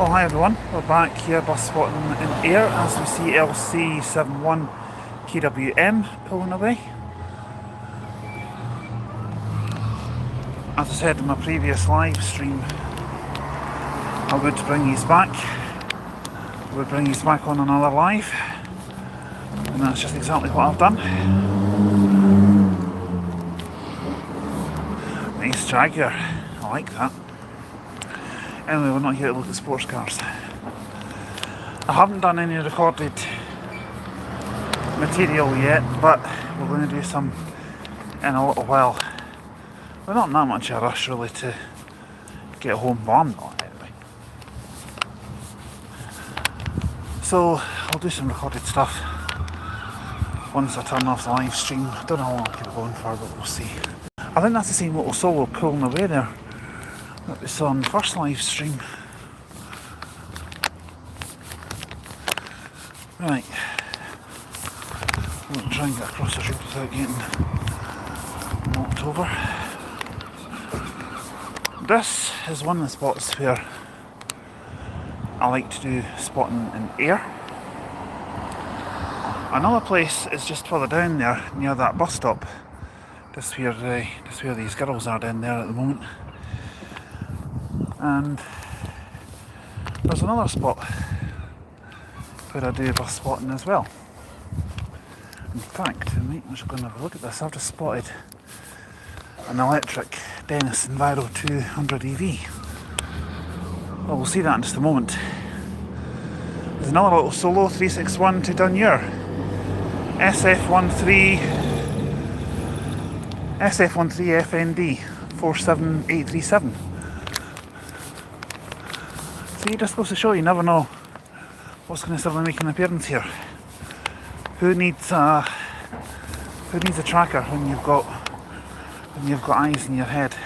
Well, hi everyone, we're back here bus spotting in Ayr as we see LC71 KWM pulling away. As I said in my previous live stream, I would bring these back. I would bring these back on another live, and that's just exactly what I've done. Nice Jaguar, I like that. Anyway, we're not here to look at sports cars. I haven't done any recorded material yet, but we're going to do some in a little while. We're not in that much of a rush really to get home, but I'm not anyway. So I'll do some recorded stuff once I turn off the live stream. I don't know how long I'll keep it going for, but we'll see. I think that's the same little solo pulling away there that we saw on the first live stream. Right, I'm going to try and get across the road without getting knocked over. This is one of the spots where I like to do spotting in Ayr. Another place is just further down there near that bus stop. Just where these girls are down there at the moment. And there's another spot where I do bus spotting as well. In fact, I might just go and have a look at this. I've just spotted an electric Dennis Enviro 200 EV. Well, we'll see that in just a moment. There's another little solo 361 to Dunure. SF13 FND 47837. See, just goes to show you never know what's going to suddenly make an appearance here. Who needs a tracker when you've got eyes in your head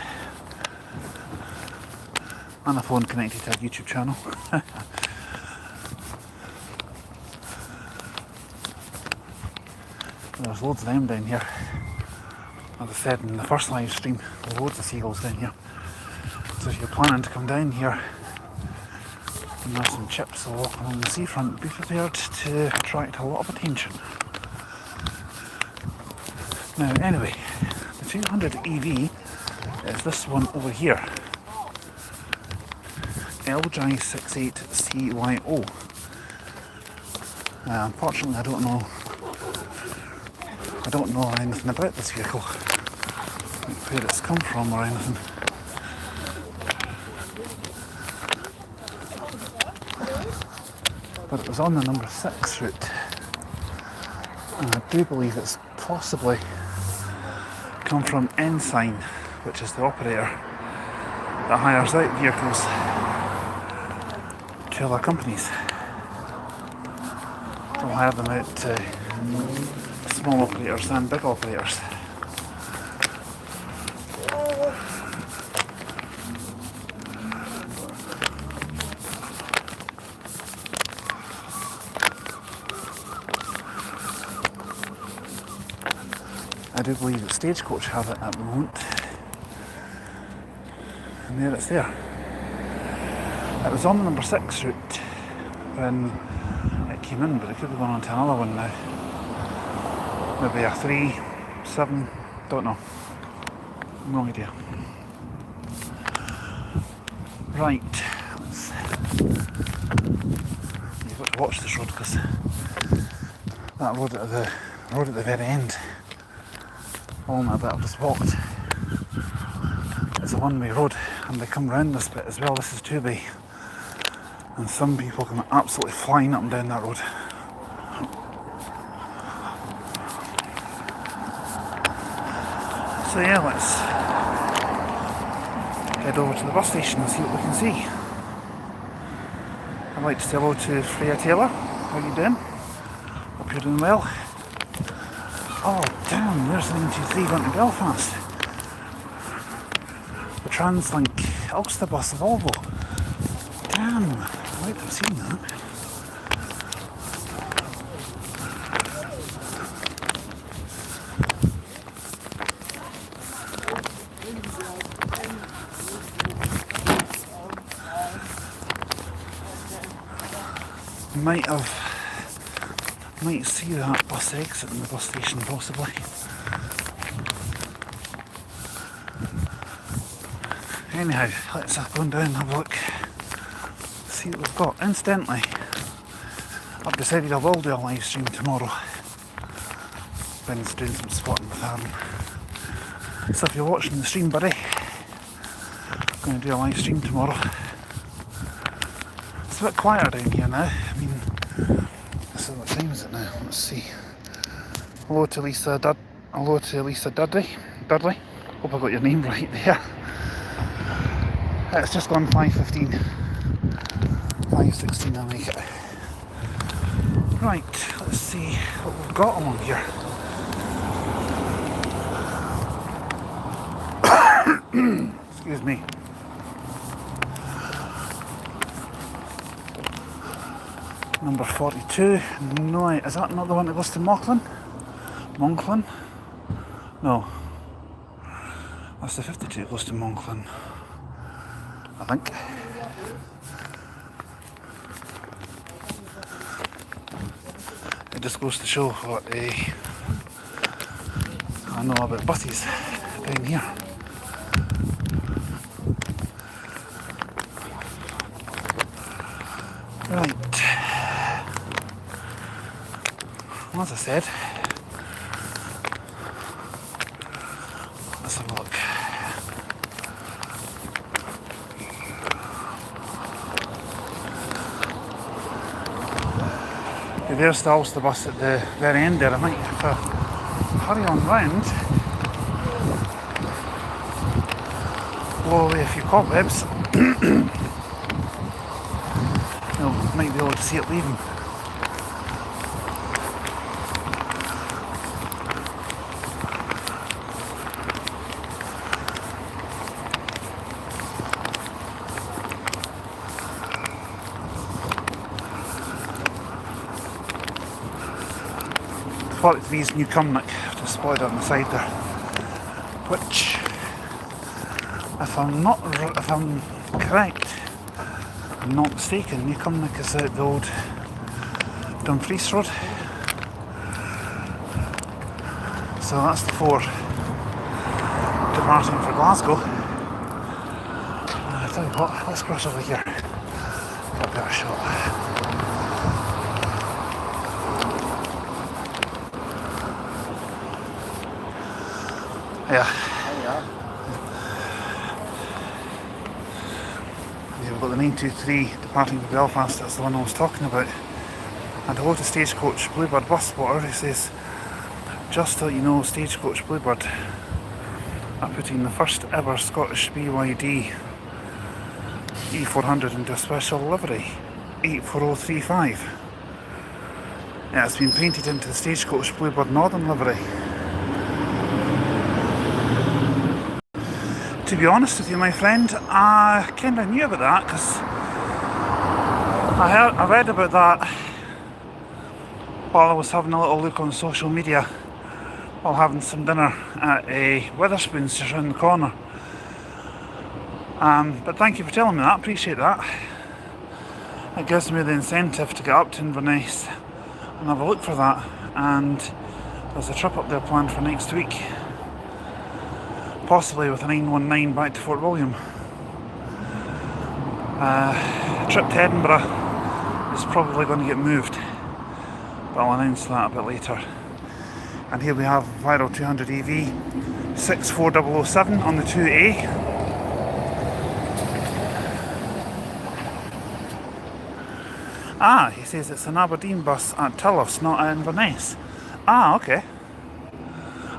and a phone connected to a YouTube channel? There's loads of them down here. As I said in the first live stream, there's loads of seagulls down here. So if you're planning to come down here and have some chips or walk along the seafront, be prepared to attract a lot of attention. Now anyway, the 200 EV is this one over here. LJ68CYO. Unfortunately I don't know anything about this vehicle, like where it's come from or anything. But it was on the number 6 route, and I do believe it's possibly come from Ensign, which is the operator that hires out vehicles to other companies. They'll hire them out to small operators and big operators. I do believe that Stagecoach have it at the moment. And there it's there. It was on the number 6 route when it came in, but it could be going on to another one now. Maybe a 3, 7, don't know. No idea. Right, you've got to watch this road because that road at the very end, along that bit I've just walked, it's a one-way road, and they come round this bit as well. This is 2-way, and some people come absolutely flying up and down that road. So yeah, let's head over to the bus station and see what we can see. I'd like to say hello to Freya Taylor. How are you doing? Hope you're doing well. Oh damn, there's the 123 going to Belfast. The Translink Ulster bus of Volvo. Damn, I'd like to have seen that. might see that bus exit in the bus station possibly. Anyhow, let's go down and have a look, see what we've got. Incidentally, I've decided I will do a live stream tomorrow. Ben's doing some spotting with Aaron. So if you're watching the stream, buddy, I'm going to do a live stream tomorrow. It's a bit quieter down here now. I mean, so what time is it now? Let's see. Hello to Lisa Dudley. Hope I got your name right there. It's just gone 5:15. 5:16 I'll make it. Right, let's see what we've got along here. Excuse me. Number 42. No, is that not the one that goes to Mauchline? No. That's the 52 that goes to Mauchline, I think. It just goes to show what I know about buses down here. Right. Well, as I said, let's have a look. There's the Ulster bus at the very end there. I might have to hurry on round, blow away a few cobwebs. You might be able to see it leaving. These new Cumnock, just spotted on the side there, which, if I'm correct, I'm not mistaken, New Cumnock is out the old Dumfries Road. So that's the 4 departing for Glasgow. I tell you what, let's cross over here, get a better shot. Yeah. We've got the 923 departing for Belfast, that's the one I was talking about. And hello to Stagecoach Bluebird bus spotter who says, just to let you know, Stagecoach Bluebird are putting the first ever Scottish BYD E400 into a special livery, 84035. Yeah, it's been painted into the Stagecoach Bluebird Northern livery. To be honest with you, my friend, I kind of knew about that because I read about that while I was having a little look on social media while having some dinner at a Wetherspoons just around the corner. But thank you for telling me that, appreciate that. It gives me the incentive to get up to Inverness and have a look for that, and there's a trip up there planned for next week. Possibly with a 919 back to Fort William. Trip to Edinburgh is probably going to get moved, but I'll announce that a bit later. And here we have Viral 200 EV 64007 on the 2A. He says it's an Aberdeen bus at Tullows, not at Inverness. Okay.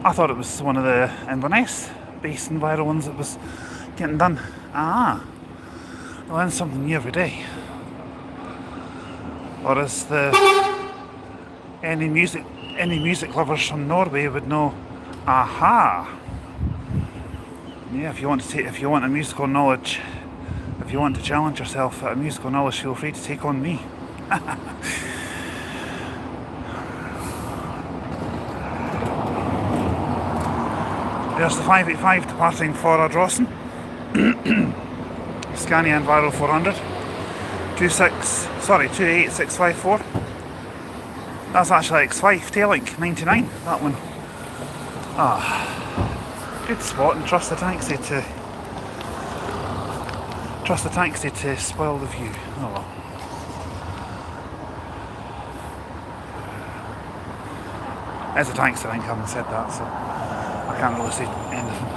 I thought it was one of the Inverness based and viral ones that was getting done. I learn something new every day. Or as any music lovers from Norway would know, aha. Yeah, if you want a musical knowledge, if you want to challenge yourself at a musical knowledge, feel free to take on me. There's the 585 departing for Ardrossan. Scania and Viral 400. 28654. That's actually X5 Tail-Link 99, that one. Good spot, and trust the taxi to spoil the view. Oh well. As a taxi rank, having said that, so I can't really see anything.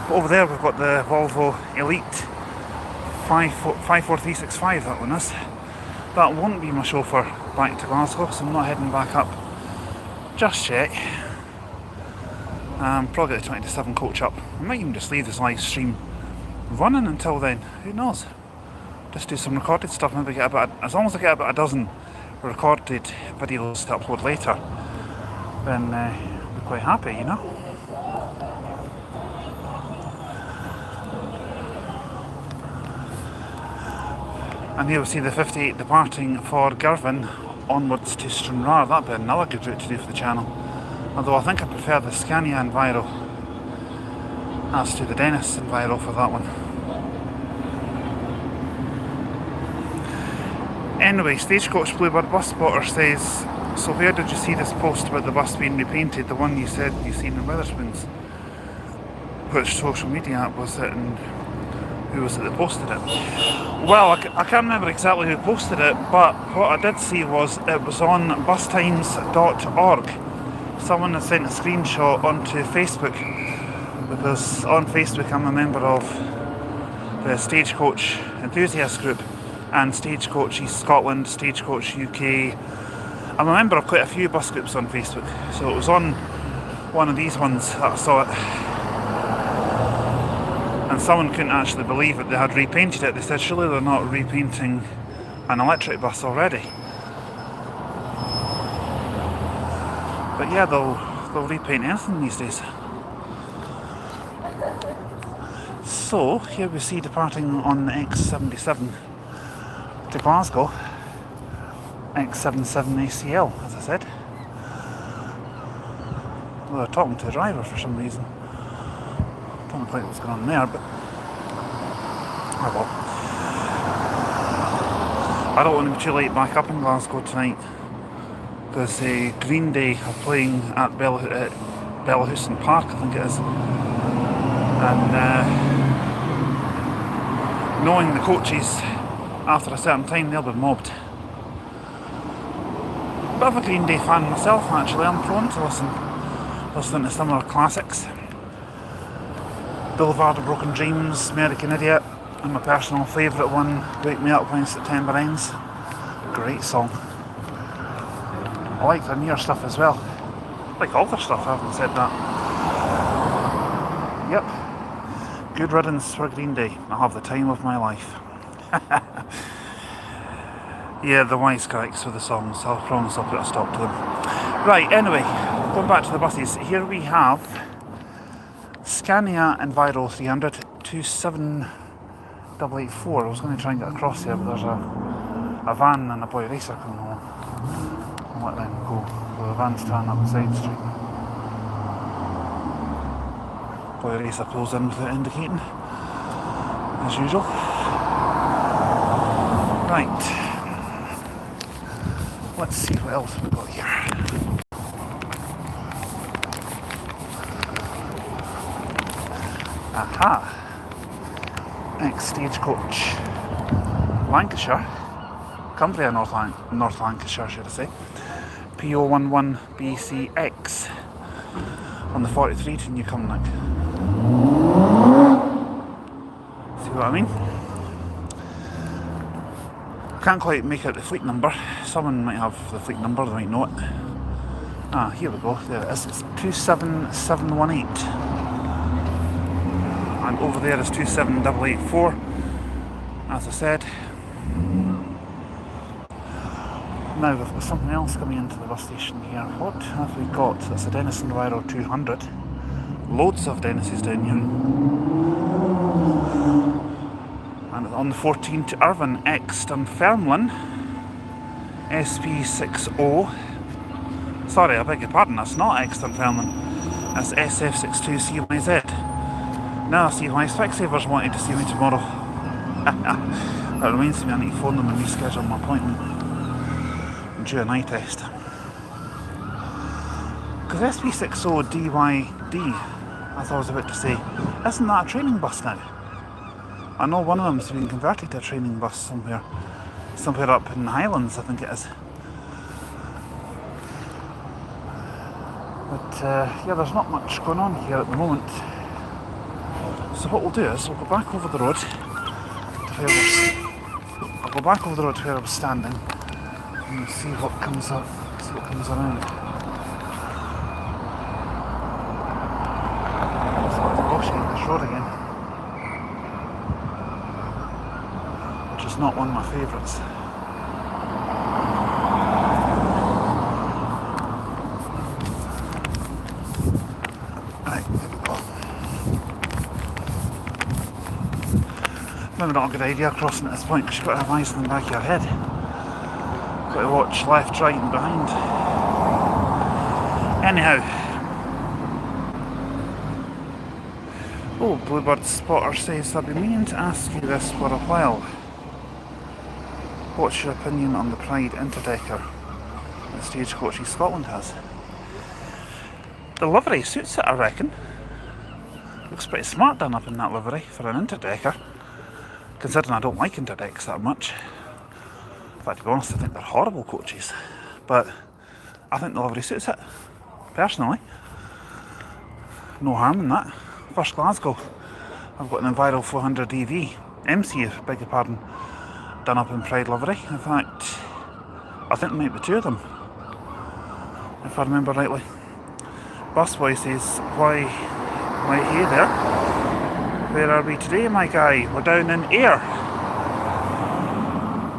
But over there we've got the Volvo Elite 54365, that one is. That won't be my chauffeur back to Glasgow, so I'm not heading back up just yet. Probably get the 20 to 7 coach up. I might even just leave this live stream running until then, who knows. Just do some recorded stuff, maybe get about, as long as I get about a dozen recorded videos to upload later, then I'll be quite happy, you know. And here we see the 58 departing for Girvan onwards to Stranraer. That'd be another good route to do for the channel. Although I think I prefer the Scania Enviro as to the Dennis Enviro for that one. Anyway, Stagecoach Bluebird Bus Spotter says, so where did you see this post about the bus being repainted? The one you said you seen in Wetherspoons? Which social media app was it, and who was it that posted it? Well, I can't remember exactly who posted it, but what I did see was it was on bustimes.org. Someone had sent a screenshot onto Facebook, because on Facebook I'm a member of the Stagecoach Enthusiast group and Stagecoach East Scotland, Stagecoach UK. I'm a member of quite a few bus groups on Facebook, so it was on one of these ones that I saw it. And someone couldn't actually believe it, they had repainted it. They said, surely they're not repainting an electric bus already. But yeah, they'll repaint anything these days. So, here we see departing on the X77 to Glasgow, X77 ACL, as I said. Well, they're talking to the driver for some reason. Don't know quite what's going on there, but oh well. I don't want to be too late back up in Glasgow tonight, because Green Day are playing at Bellahouston Park, I think it is. And knowing the coaches, after a certain time they'll be mobbed. Bit of a Green Day fan myself, actually. I'm prone to listening to some of their classics. Boulevard of Broken Dreams, American Idiot, and my personal favourite one, Wake Me Up When September Ends. Great song. I like their newer stuff as well. I like all their stuff, I haven't said that. Yep. Good riddance for Green Day. I'll have the time of my life. Yeah, the wisecracks for the songs. I'll promise I'll put a stop to them. Right, anyway, going back to the buses. Here we have Scania Enviro 300 27884. I was going to try and get across here, but there's a van and a boy racer coming along. I'll let them go. The van's turning up the side street. Boy racer pulls in without indicating, as usual. Right. Let's see what else we've got here. Aha! Ex-Stagecoach Lancashire, Cumbria, North Lancashire, should I say. PO11BCX on the 43 to Newcombe. See what I mean? Can't quite make out the fleet number. Someone might have the fleet number, they might know it. Ah, here we go, there it is. It's 27718. And over there is 27884, as I said. Now we've got something else coming into the bus station here. What have we got? That's a Dennis Enviro 200. Loads of Dennises down here. And on the 14 to Irvine, X Dunfermline SP60. Sorry, I beg your pardon, that's not X Dunfermline. That's SF62CYZ. Now I see why Specsavers wanted to see me tomorrow. That reminds me, I need to phone them and reschedule my appointment and do an eye test. Because SB60DYD, as I was about to say, isn't that a training bus now? I know one of them's been converted to a training bus somewhere up in the Highlands, I think it is. But yeah, there's not much going on here at the moment. So what we'll do is we'll go back over the road to where I'll go back over the road to where I was standing and we'll see what comes up, see what comes around. It's like negotiating this road again, which is not one of my favourites. Maybe not a good idea crossing at this point because you've got to have eyes in the back of your head. Got to watch left, right and behind. Anyhow. Oh, Bluebird Spotter says, I've been meaning to ask you this for a while. What's your opinion on the Pride Interdecker that Stagecoaches Scotland has? The livery suits it, I reckon. Looks pretty smart done up in that livery for an interdecker. Considering I don't like interdecks that much. In fact, to be honest, I think they're horrible coaches. But I think the livery suits it, personally. No harm in that. First Glasgow, I've got an Enviro 400 EV, MC, beg your pardon, done up in Pride livery. In fact, I think there might be two of them, if I remember rightly. Busboy says, why hey there? Where are we today, my guy? We're down in Ayr.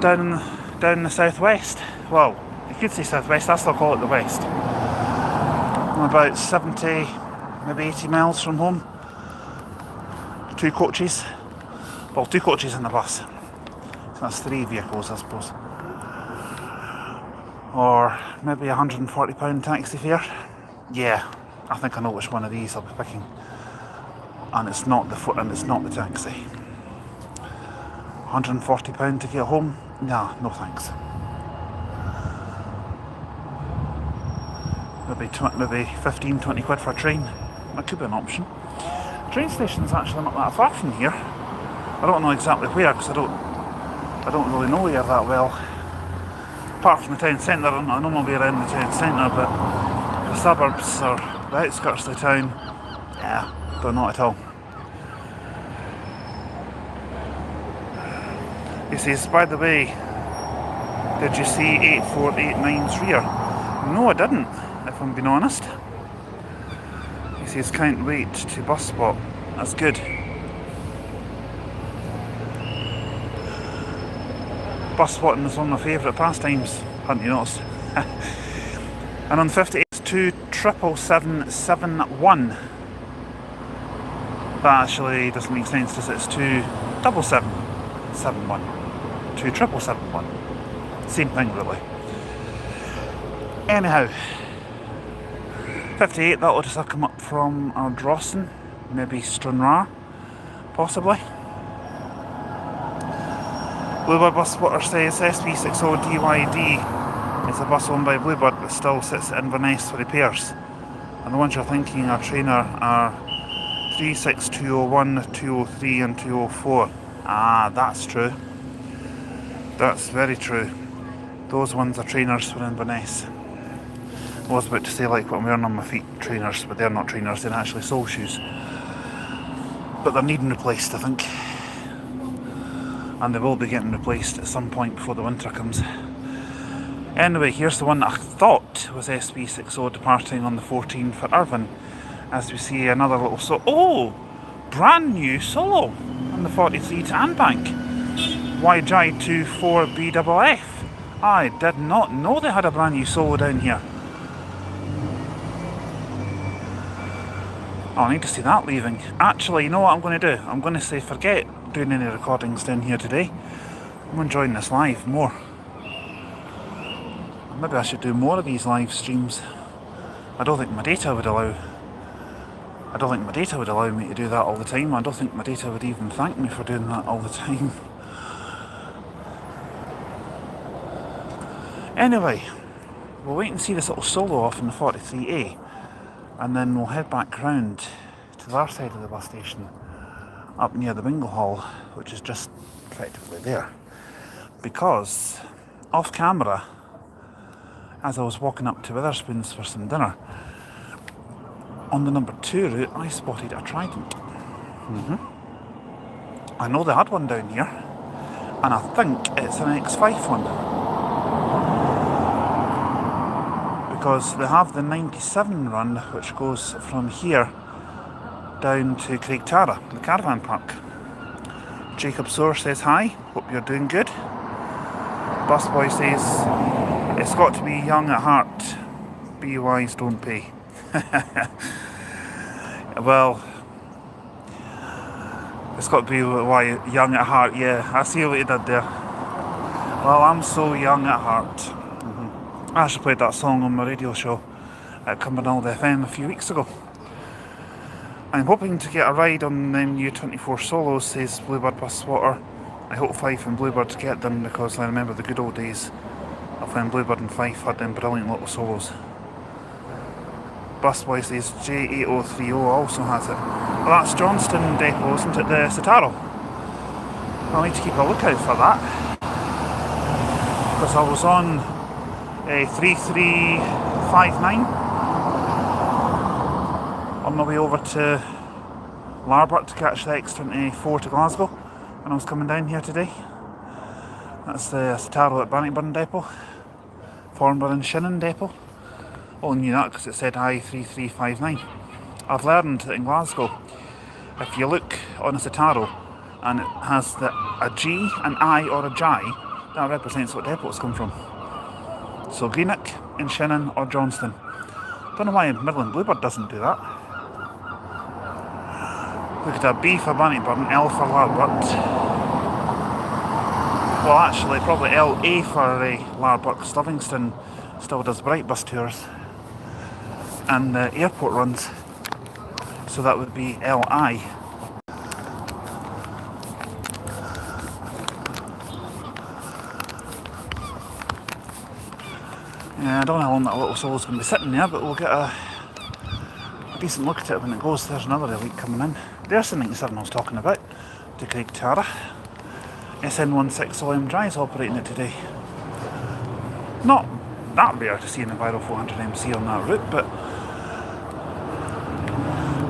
Down in the southwest. Well, you could say southwest, I still call it the west. I'm about 70, maybe 80 miles from home. Two coaches. Well, two coaches in the bus. So that's three vehicles, I suppose. Or maybe £140 taxi fare. Yeah, I think I know which one of these I'll be picking. And it's not the taxi. £140 to get home? Nah, no thanks. Maybe 15, 20 quid for a train. That could be an option. Train station's actually not that far from here. I don't know exactly where because I don't really know Ayr that well. Apart from the town centre, I know my way around the town centre, but the suburbs or the outskirts of the town, yeah, don't know at all. He says, by the way, did you see 8489's rear? No, I didn't, if I'm being honest. He says, can't wait to bus spot. That's good. Bus spotting is one of my favourite pastimes, hadn't you noticed? And on 58 it's 27771. That actually doesn't make sense, does it? It's 27771. 27771. Same thing, really. Anyhow, 58, that'll just have come up from Ardrossan, maybe Stranraer, possibly. Bluebird Bus Spotter says SB60DYD is a bus owned by Bluebird but still sits at Inverness for repairs. And the ones you're thinking are trainer are 36201, 203 and 204. Ah, that's true. That's very true. Those ones are trainers for Inverness. I was about to say like what I'm wearing on my feet, trainers, but they're not trainers, they're actually sole shoes. But they're needing replaced, I think. And they will be getting replaced at some point before the winter comes. Anyway, here's the one that I thought was SB60 departing on the 14 for Irvine. As we see another little brand new solo on the 43 to Anbank. YJ24BFF. I did not know they had a brand new solo down here. Oh, I need to see that leaving. Actually, you know what I'm going to do? I'm going to say forget doing any recordings down here today. I'm enjoying this live more. Maybe I should do more of these live streams. I don't think my data would allow me to do that all the time. I don't think my data would even thank me for doing that all the time. Anyway, we'll wait and see this little solo off in the 43A, and then we'll head back round to the other side of the bus station, up near the bingo hall, which is just effectively there. Because off camera, as I was walking up to Witherspoons for some dinner, on the number 2 route I spotted a Trident. I know they had one down here, and I think it's an X5 one, because they have the 97 run which goes from here down to Craigtara, the caravan park. Jacob Soar says hi, hope you're doing good. Busboy says, it's got to be young at heart, be wise, don't pay. Well, it's got to be young at heart, yeah, I see what you did there. Well, I'm so young at heart. I actually played that song on my radio show at Cumbernauld FM a few weeks ago. I'm hoping to get a ride on the new 24 solos, says Bluebird Bus Spotter. I hope Fife and Bluebird get them, because I remember the good old days of when Bluebird and Fife had them brilliant little solos. Busboy says J8030 also has it. Well, that's Johnston Depot, isn't it? The Citaro. I'll need to keep a lookout for that, because I was on 3359 on my way over to Larbert to catch the X24 to Glasgow when I was coming down here today. That's the Citaro at Bannockburn Depot, Thornburn and Shinnon Depot. Oh, I knew that because it said I3359. I've learned that in Glasgow, if you look on a Citaro and it has a G, an I or a J, that represents what depot it's come from. So Greenock, in Shinnon or Johnston. Don't know why Midland Bluebird doesn't do that. Look at that, B for Bannockburn, L for Larbert. Well, actually, probably LA for Larbert, because Livingston still does bright bus tours and airport runs, so that would be LI. Yeah, I don't know how long that little solo's going to be sitting there, but we'll get a decent look at it when it goes. There's another Elite coming in. There's the 97 I was talking about, to Craigtara. SN16OM Drive's operating it today. Not that rare to see an Enviro 400MC on that route, but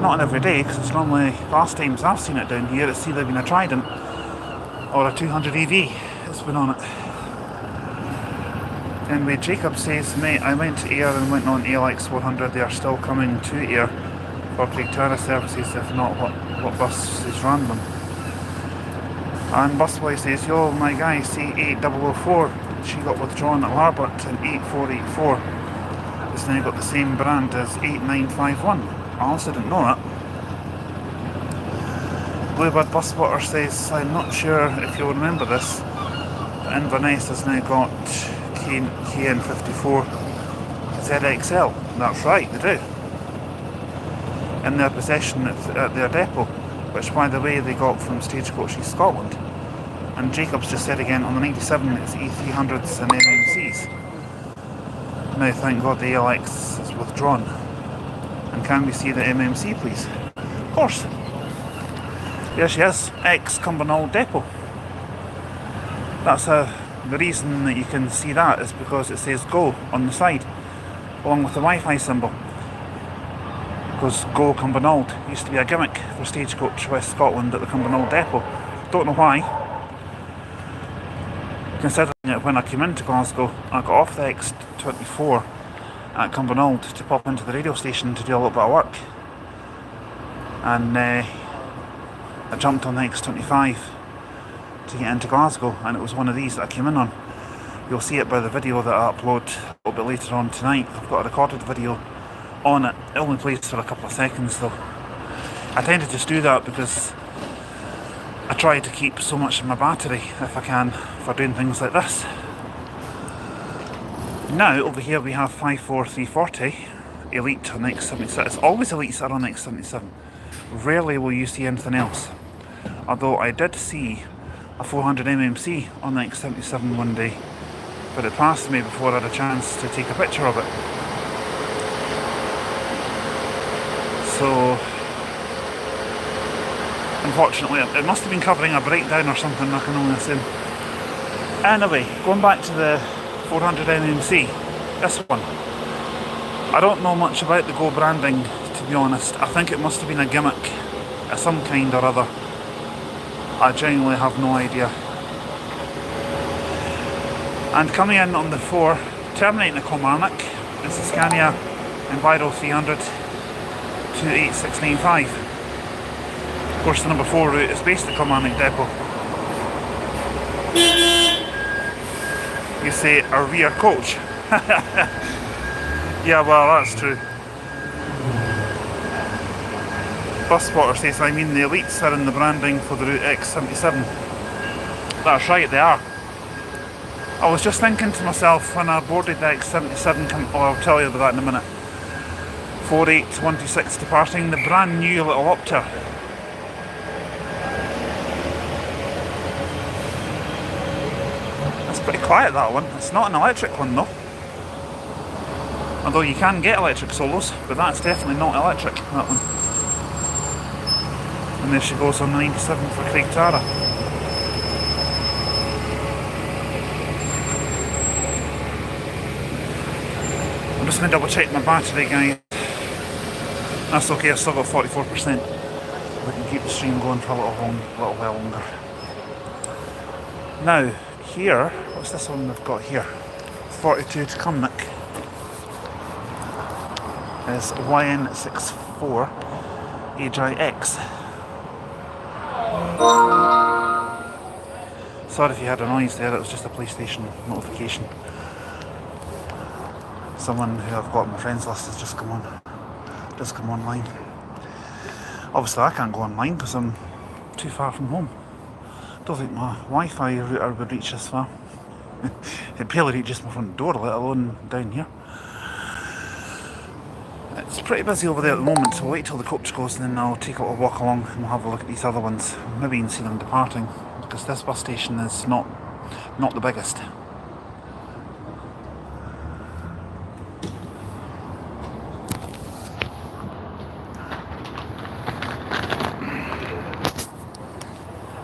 not on every day, because it's normally, last times I've seen it down here, it's either been a Trident or a 200 EV that's been on it. Anyway, Jacob says, mate, I went to Ayr and went on ALX 400, they are still coming to Ayr for Craigtara services, if not, what buses ran them? And Busboy says, yo, my guy, C8004, she got withdrawn at Larbert, and 8484 has now got the same brand as 8951. I also didn't know that. Bluebird Bus Spotter says, I'm not sure if you'll remember this, but Inverness has now got KN54 ZXL. That's right, they do. In their possession at their depot, which, by the way, they got from Stagecoach East Scotland. And Jacob's just said again, on the 97 it's E300s and MMCs. Now, thank God the ALX is withdrawn. And can we see the MMC, please? Of course. Here she is, ex-Cumbernauld Depot. That's the reason that you can see that is because it says Go on the side, along with the Wi-Fi symbol. Because Go Cumbernauld used to be a gimmick for Stagecoach West Scotland at the Cumbernauld Depot. Don't know why. Considering that when I came into Glasgow, I got off the X24 at Cumbernauld to pop into the radio station to do a little bit of work. And I jumped on the X25 to get into Glasgow, and it was one of these that I came in on. You'll see it by the video that I upload a little bit later on tonight. I've got a recorded video on it. It only plays for a couple of seconds though. I tend to just do that because I try to keep so much of my battery, if I can, for doing things like this. Now, over here we have 54340 Elite on X77. It's always Elites are on X77. Rarely will you see anything else. Although I did see a 400 MMC on the X77 one day. but it passed me before I had a chance to take a picture of it. So unfortunately it must have been covering a breakdown or something, I can only assume. Anyway, going back to the 400 NMC, this one, I don't know much about the Go branding, to be honest. I think it must have been a gimmick of some kind or other. I genuinely have no idea. And coming in on the 4, terminating the Kilmarnock, is the Scania Enviro 300 28695. Of course, the number 4 route is based at Kilmarnock Depot. You say a rear coach. Yeah, well, that's true. Bus spotter says, I mean the elites are in the branding for the Route X77. That's right, they are. I was just thinking to myself when I boarded the X77, I'll tell you about that in a minute. 48126 departing, the brand new little Opta. It's pretty quiet, that one. It's not an electric one though. Although you can get electric solos, but that's definitely not electric, that one. And there she goes on the 97 for Craig Tara. I'm just going to double check my battery, guys. That's okay, I've still got 44%. We can keep the stream going for a little while longer. Now, here, what's this one we've got here? 42 to Cumnock. Is YN64 HIX. Sorry if you had a noise there, it was just a PlayStation notification. Someone who I've got on my friends list has just come online. Obviously I can't go online because I'm too far from home. Don't think my Wi-Fi router would reach this far. It barely reaches my front door, let alone down here. It's pretty busy over there at the moment, so we'll wait till the coach goes and then I'll take a little walk along and we'll have a look at these other ones. Maybe even see them departing, because this bus station is not the biggest.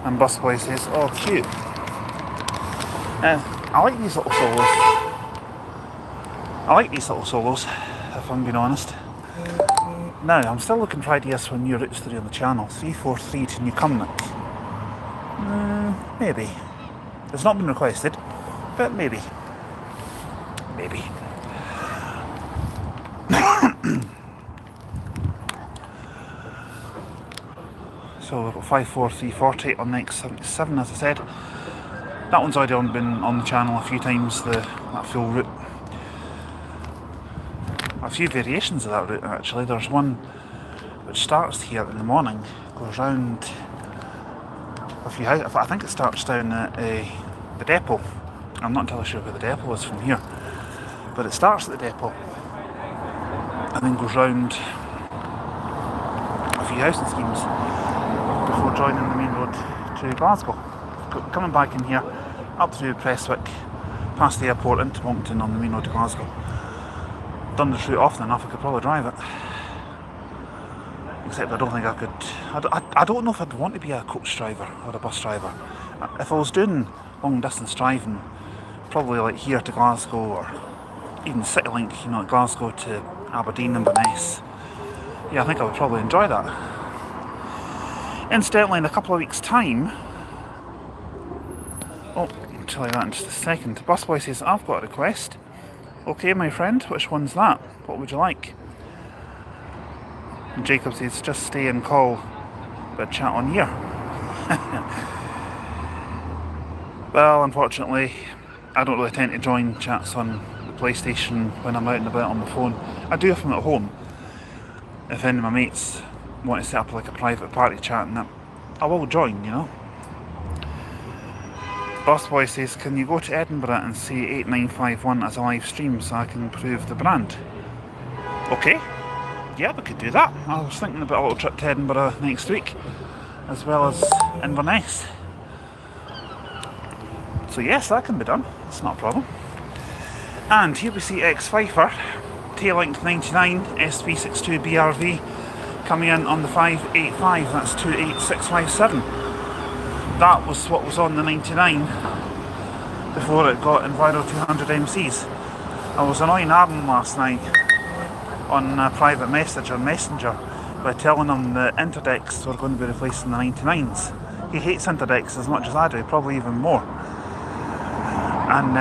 And busboy says, oh cute. I like these little solos. If I'm being honest. Now, I'm still looking for ideas for new routes to do on the channel. 343 to New Cumnock. Maybe. It's not been requested, but maybe. Maybe. So we've got 54340 on the X77, as I said. That one's already been on the channel a few times, that full route. A few variations of that route actually. There's one which starts here in the morning, goes round a few houses. I think it starts down at the depot. I'm not entirely sure where the depot is from here, but it starts at the depot and then goes round a few housing schemes before joining the main road to Glasgow. Coming back in here, up through Prestwick, past the airport into Moncton on the main road to Glasgow. Done this route often enough, I could probably drive it. Except I don't think I could. I don't know if I'd want to be a coach driver or a bus driver. If I was doing long distance driving, probably like here to Glasgow or even CityLink, you know, Glasgow to Aberdeen and Inverness. Yeah, I think I would probably enjoy that. Incidentally, in a couple of weeks' time, I'll tell you that in just a second. The busboy says, I've got a request. Okay, my friend, which one's that? What would you like? And Jacob says, just stay and call, but chat on here. Well, unfortunately, I don't really tend to join chats on the PlayStation when I'm out and about on my phone. I do if I'm at home. If any of my mates want to set up like a private party chat and that, I will join, you know. Busboy says, can you go to Edinburgh and see 8951 as a live stream so I can prove the brand? Okay, yeah, we could do that. I was thinking about a little trip to Edinburgh next week, as well as Inverness. So yes, that can be done, it's not a problem. And here we see X Pfeiffer, tail-length 99, SP62BRV, coming in on the 585, that's 28657. That was what was on the 99 before it got Enviro 200 MCs. I was annoying Adam last night on a private message on Messenger by telling him that interdects were going to be replacing the 99s. He hates interdects as much as I do, probably even more. And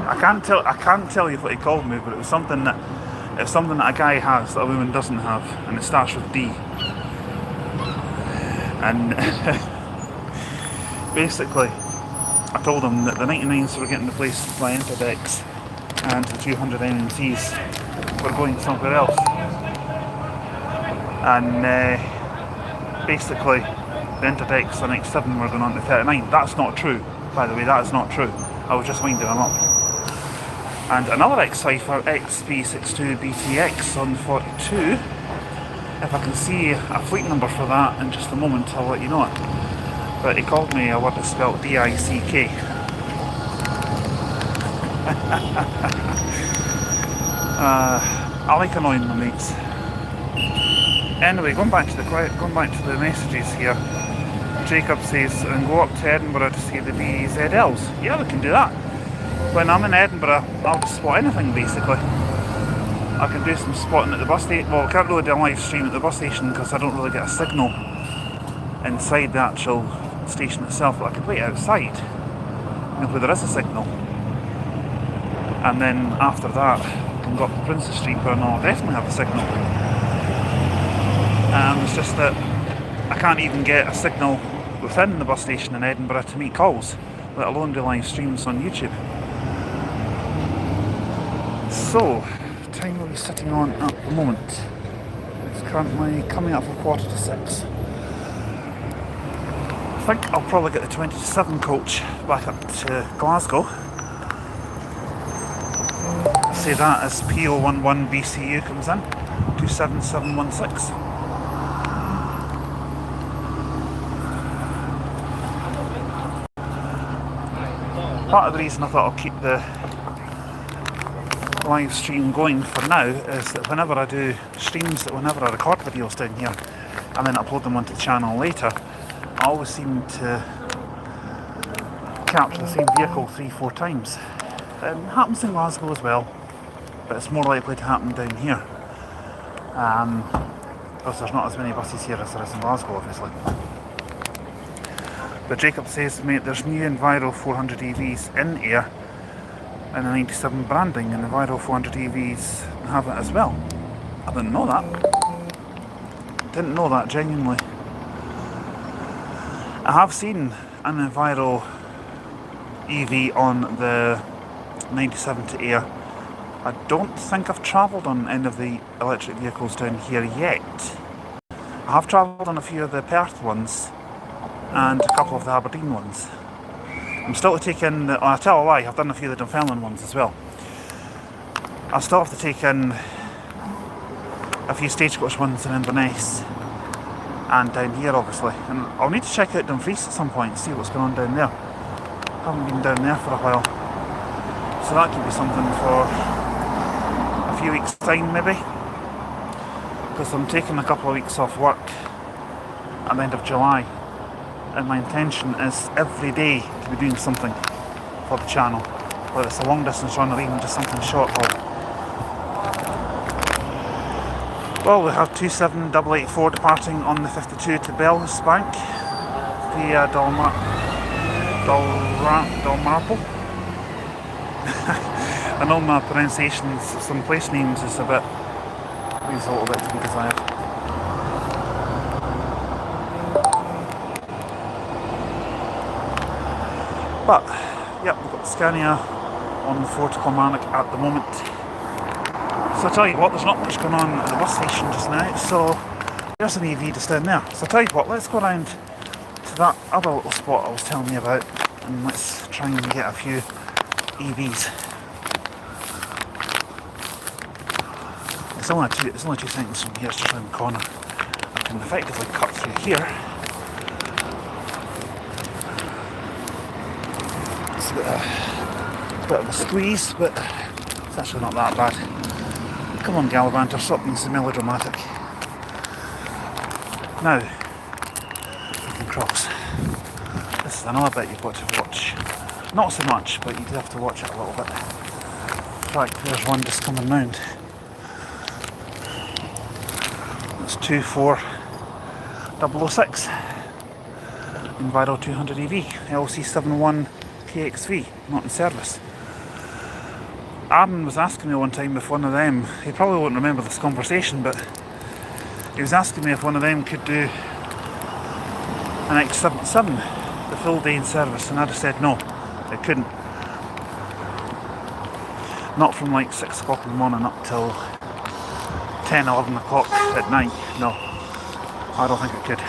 I can't tell you what he called me, but it was something that a guy has that a woman doesn't have, and it starts with D. And basically, I told him that the 99s were getting replaced by interdects, and the 200 NMCs were going somewhere else. And basically, the interdects on X7 were going on to 39. That's not true, by the way. That is not true. I was just winding him up. And another X Pfeiffer XP62BTX on 42. If I can see a fleet number for that in just a moment, I'll let you know it. But he called me a word that's spelled D-I-C-K. I like annoying my mates. Anyway, going back to the messages here. Jacob says, and go up to Edinburgh to see the BZLs. Yeah, we can do that. When I'm in Edinburgh, I'll just spot anything basically. I can do some spotting at the bus station. Well, I can't really do a live stream at the bus station because I don't really get a signal inside the actual station itself, but I can wait outside, where there is a signal. And then after that, I can go up to Princess Street where I'll definitely have a signal. It's just that I can't even get a signal within the bus station in Edinburgh to make calls, let alone do live streams on YouTube. So, time are we sitting on at the moment? It's currently coming up for 5:45. I think I'll probably get the 20 to 7 coach back up to Glasgow. Say that as PO11 BCU comes in, 27716. Part of the reason I thought I'll keep the live stream going for now is that whenever I do streams, whenever I record videos down here and then upload them onto the channel later, I always seem to capture the same vehicle 3-4 times. It happens in Glasgow as well, but it's more likely to happen down here because there's not as many buses here as there is in Glasgow, obviously. But Jacob says, mate, there's new Enviro 400 EVs in Ayr and the 97 branding, and Enviro 400 EVs have it as well. I didn't know that. Didn't know that, genuinely. I have seen an Enviro EV on the 97 to Ayr. I don't think I've travelled on any of the electric vehicles down here yet. I have travelled on a few of the Perth ones and a couple of the Aberdeen ones. I'm still to take in, I tell a lie, I've done a few of the Dunfermline ones as well. I still have to take in a few Stagecoach ones in Inverness and down here obviously. And I'll need to check out Dumfries at some point, see what's going on down there. Haven't been down there for a while. So that could be something for a few weeks time maybe. Because I'm taking a couple of weeks off work at the end of July. And my intention is every day to be doing something for the channel, whether it's a long distance run or even just something short haul. Well, we have 27884 departing on the 52 to Bellsbank via Dalmarple. I know my pronunciations of some place names is a little bit to be desired. But, yep, we've got Scania on 4 to Kilmarnock at the moment. So I tell you what, there's not much going on at the bus station just now, so there's an EV just down there. So I tell you what, let's go around to that other little spot I was telling you about, and let's try and get a few EVs. It's only 2 seconds from here, it's just around the corner. I can effectively cut through here. It's a bit of a squeeze, but it's actually not that bad. Come on, Gallivanter, stop being so melodramatic. Now, freaking cross. This is another bit you've got to watch. Not so much, but you do have to watch it a little bit. In fact, there's one just coming round. It's 24006 Enviro 200 EV LC71 KXV, not in service. Aaron was asking me one time if one of them, he probably won't remember this conversation, but he was asking me if one of them could do an X77, the full day in service, and I just said no, it couldn't. Not from like 6 o'clock in the morning up till 10, 11 o'clock at night. No, I don't think it could.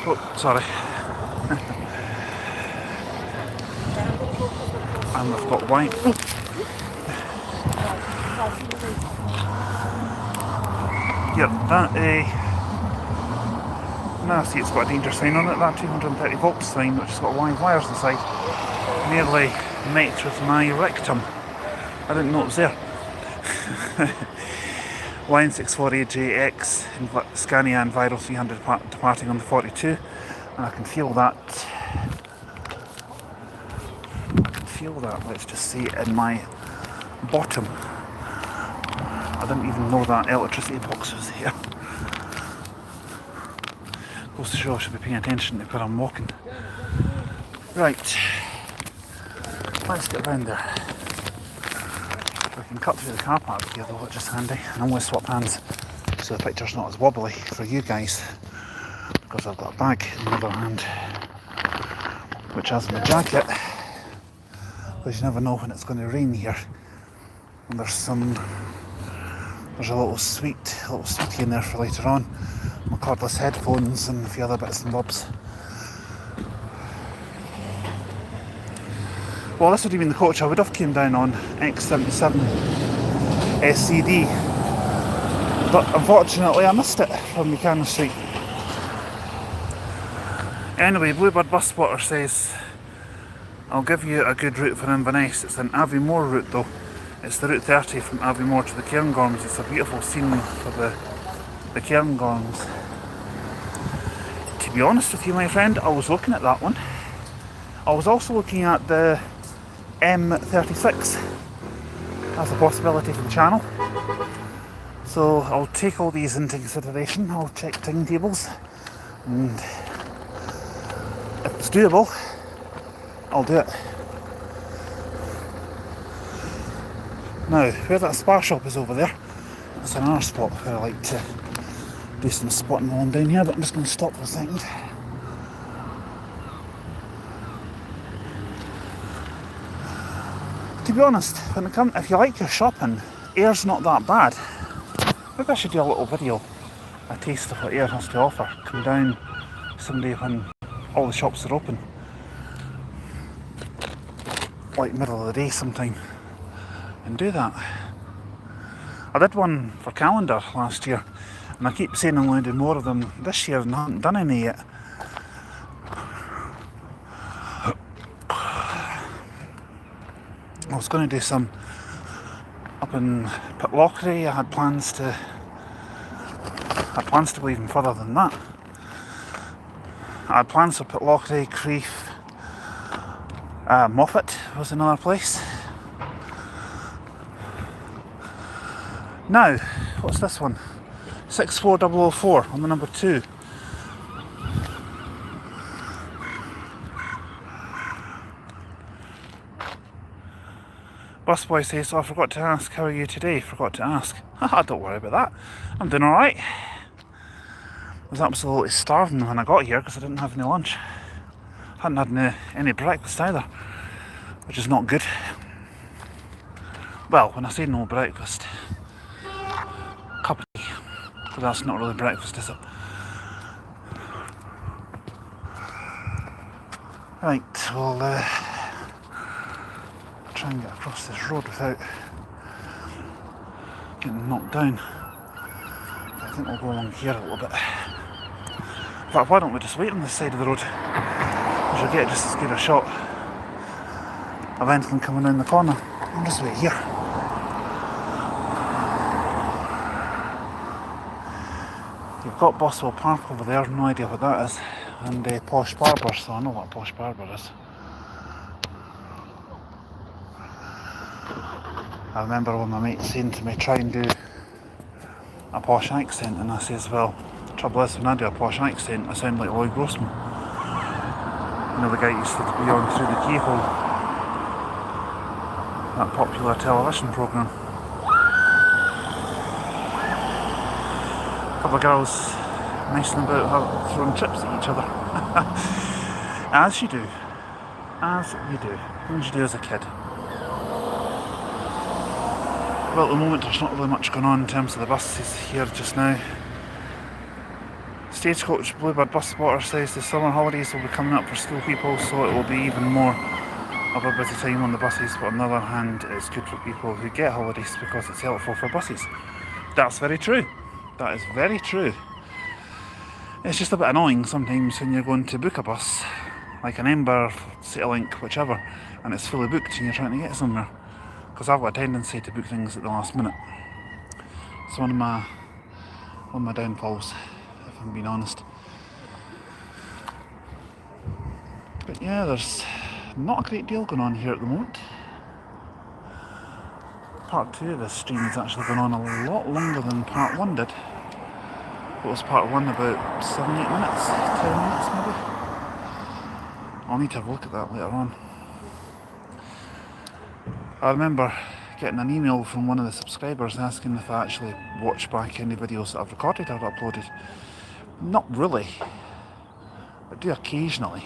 Oh, sorry. And I've got wine. Yep, that now see it's got a danger sign on it, that 230 volts sign, which has got wide wires inside. Nearly met with my rectum. I didn't know it was there. Line 648JX Scania Enviro 300 departing on the 42, and I can feel that. Let's just see, in my bottom. I didn't even know that electricity box was here. Goes to show I should be paying attention to where I'm walking. Right, let's get round there. We can cut through the car park here though, which is handy. And I'm going to swap hands so the picture's not as wobbly for you guys, because I've got a bag in the other hand, which has my jacket, because you never know when it's going to rain here. And there's a little sweetie in there for later on. My cordless headphones and a few other bits and bobs. Well, this would have been the coach I would have came down on, X77 SCD, but unfortunately I missed it from Buchanan Street. Anyway, Bluebird Bus Spotter says, I'll give you a good route for Inverness. It's an Aviemore route though. It's the Route 30 from Aviemore to the Cairngorms. It's a beautiful scene for the Cairngorms. To be honest with you, my friend, I was looking at that one. I was also looking at the M36 as a possibility for the channel. So I'll take all these into consideration. I'll check timetables, and if it's doable, I'll do it. Now, where that Spar shop is over there, that's another spot where I like to do some spotting while I'm down here, but I'm just going to stop for a second. To be honest, if you like your shopping, Ayr's not that bad. Maybe I should do a little video, a taste of what Ayr has to offer. Come down someday when all the shops are open, like middle of the day sometime, and do that. I did one for calendar last year, and I keep saying I'm going to do more of them this year, and I haven't done any yet. I was going to do some up in Pitlochry. I had plans to go even further than that. I had plans for Pitlochry, Crieff, Moffat was another place. Now, what's this one? 64004 on the number 2. Busboy says, oh, I forgot to ask, how are you today? Forgot to ask. Haha, don't worry about that. I'm doing alright. I was absolutely starving when I got here because I didn't have any lunch. Hadn't had any breakfast either, which is not good. Well, when I say no breakfast, cup of tea, but that's not really breakfast, is it? Right, we'll try and get across this road without getting knocked down by think we'll go along here a little bit. In fact, why don't we just wait on this side of the road? Because you'll get just as good a shot of anything coming down the corner. I'll just wait here. You've got Boswell Park over there, no idea what that is, and Posh Barber, so I know what Posh Barber is. I remember when my mate saying to me, try and do a posh accent, and I says, well, the trouble is when I do a posh accent I sound like Lloyd Grossman. You know, the guy used to be on Through the Keyhole, that popular television programme. A couple of girls messing about throwing chips at each other. As you do. As you do. As you do as a kid. Well, at the moment there's not really much going on in terms of the buses here just now. Stagecoach Bluebird bus spotter says the summer holidays will be coming up for school people, so it will be even more of a busy time on the buses, but on the other hand it's good for people who get holidays because it's helpful for buses. That's very true. That is very true. It's just a bit annoying sometimes when you're going to book a bus, like an Ember, CityLink, whichever, and it's fully booked and you're trying to get somewhere. Because I've got a tendency to book things at the last minute. It's one of my downfalls, if I'm being honest. But yeah, there's not a great deal going on here at the moment. Part 2 of this stream is actually going on a lot longer than part 1 did. What was part 1? About 7-8 minutes? 10 minutes maybe? I'll need to have a look at that later on. I remember getting an email from one of the subscribers asking if I actually watch back any videos that I've recorded or uploaded. Not really, but do occasionally.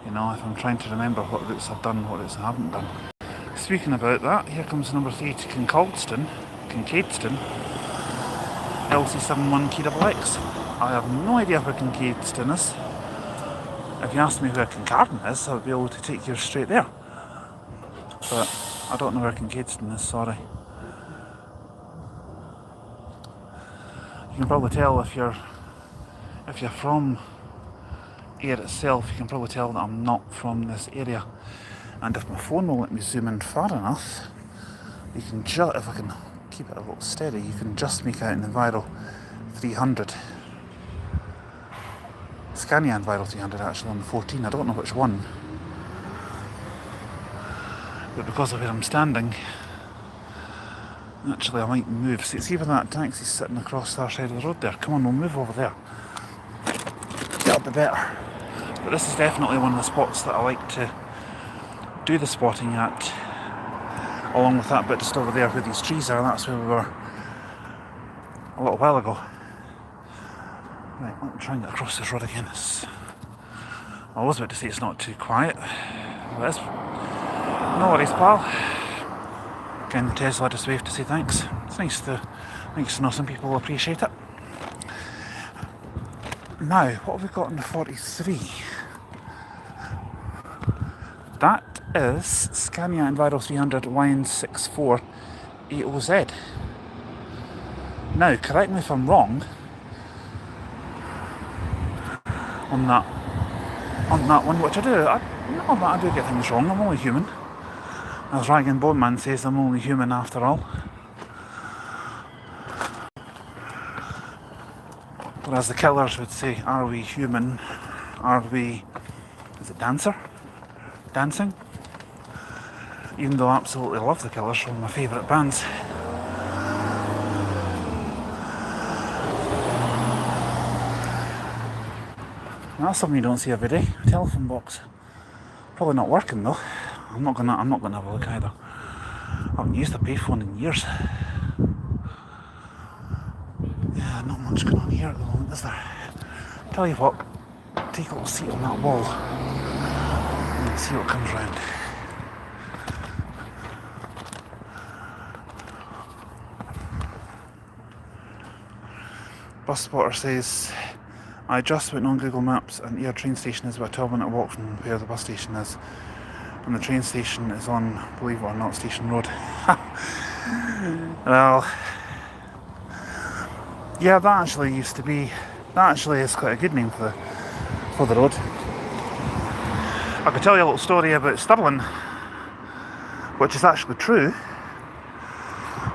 You know, if I'm trying to remember what routes I've done, what routes I haven't done. Speaking about that, here comes number 3 to Kincardstown, LC71KXX. I have no idea where Kincardstown is. If you asked me where Kincardine is, I would be able to take you straight there. But I don't know where Kincardstown is, sorry. You can probably tell if you're from Ayr itself, you can probably tell that I'm not from this area. And if my phone will let me zoom in far enough, you can just, if I can keep it a little steady, you can just make out an Enviro 300. Scania Enviro 300 actually on the 14, I don't know which one. But because of where I'm standing, actually I might move. See where that taxi's sitting across the other side of the road there? Come on, we'll move over there. That'll be better. But this is definitely one of the spots that I like to do the spotting at. Along with that bit just over there where these trees are, that's where we were a little while ago. Right, let me try and get across this road again. I was about to say it's not too quiet. Well, it is. No worries, pal. Again, the Tesla just waved to say thanks. It's nice to know some people appreciate it. Now, what have we got in the 43? That is Scania Enviro 300 YN64 8OZ. Now, correct me if I'm wrong on that one, which I do. I do get things wrong. I'm only human. As Rag and Bone Man says, I'm only human after all. Whereas the Killers would say, are we human? Are we, is it dancing? Even though I absolutely love the Killers, one of my favourite bands. That's something you don't see every day. A telephone box. Probably not working though. I'm not gonna have a look either. I haven't used a payphone in years. Yeah, not much going on here at the moment, is there? Tell you what, take a little seat on that wall and see what comes round. Bus spotter says, I just went on Google Maps and Ayr train station is about a 12-minute walk from where the bus station is. And the train station is on, believe it or not, Station Road. Well, Yeah, that actually is quite a good name for the road. I could tell you a little story about Stirling, which is actually true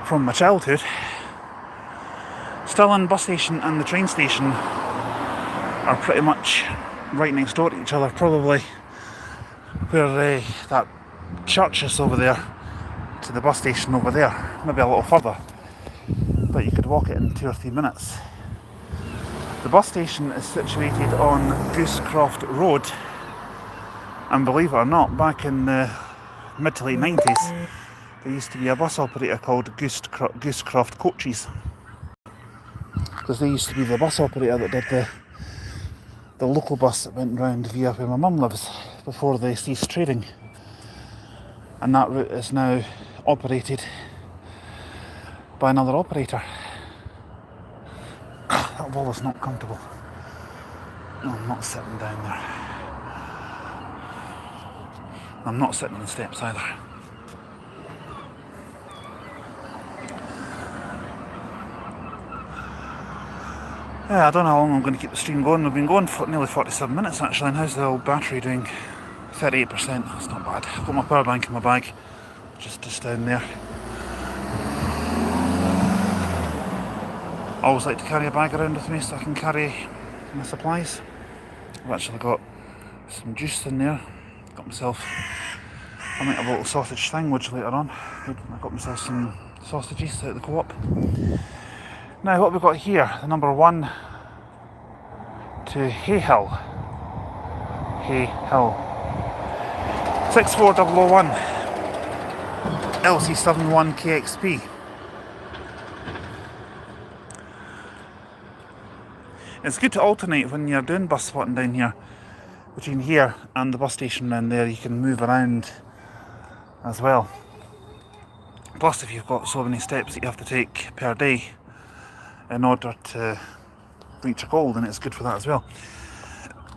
from my childhood. Stirling bus station and the train station are pretty much right next door to each other, probably where that church is over there to the bus station over there, maybe a little further, but you could walk it in 2 or 3 minutes. The bus station is situated on Goosecroft Road, and believe it or not, back in the mid to late 90s there used to be a bus operator called Goosecroft Coaches, because they used to be the bus operator that did the local bus that went round via where my mum lives before they ceased trading, and that route is now operated by another operator. That wall is not comfortable. No, I'm not sitting down there. I'm not sitting on the steps either. Yeah, I don't know how long I'm going to keep the stream going. We've been going for nearly 47 minutes actually, and how's the old battery doing? 38%, that's not bad. I've got my power bank in my bag, just down there. I always like to carry a bag around with me so I can carry my supplies. I've actually got some juice in there. Got myself, I might have a little sausage sandwich later on. I got myself some sausages out of the co-op. Now what we've got here, the number 1 to Hayhill. 64001 LC71KXP. It's good to alternate when you're doing bus spotting down here. Between here and the bus station down there, you can move around as well. Plus, if you've got so many steps that you have to take per day in order to reach a goal, then it's good for that as well.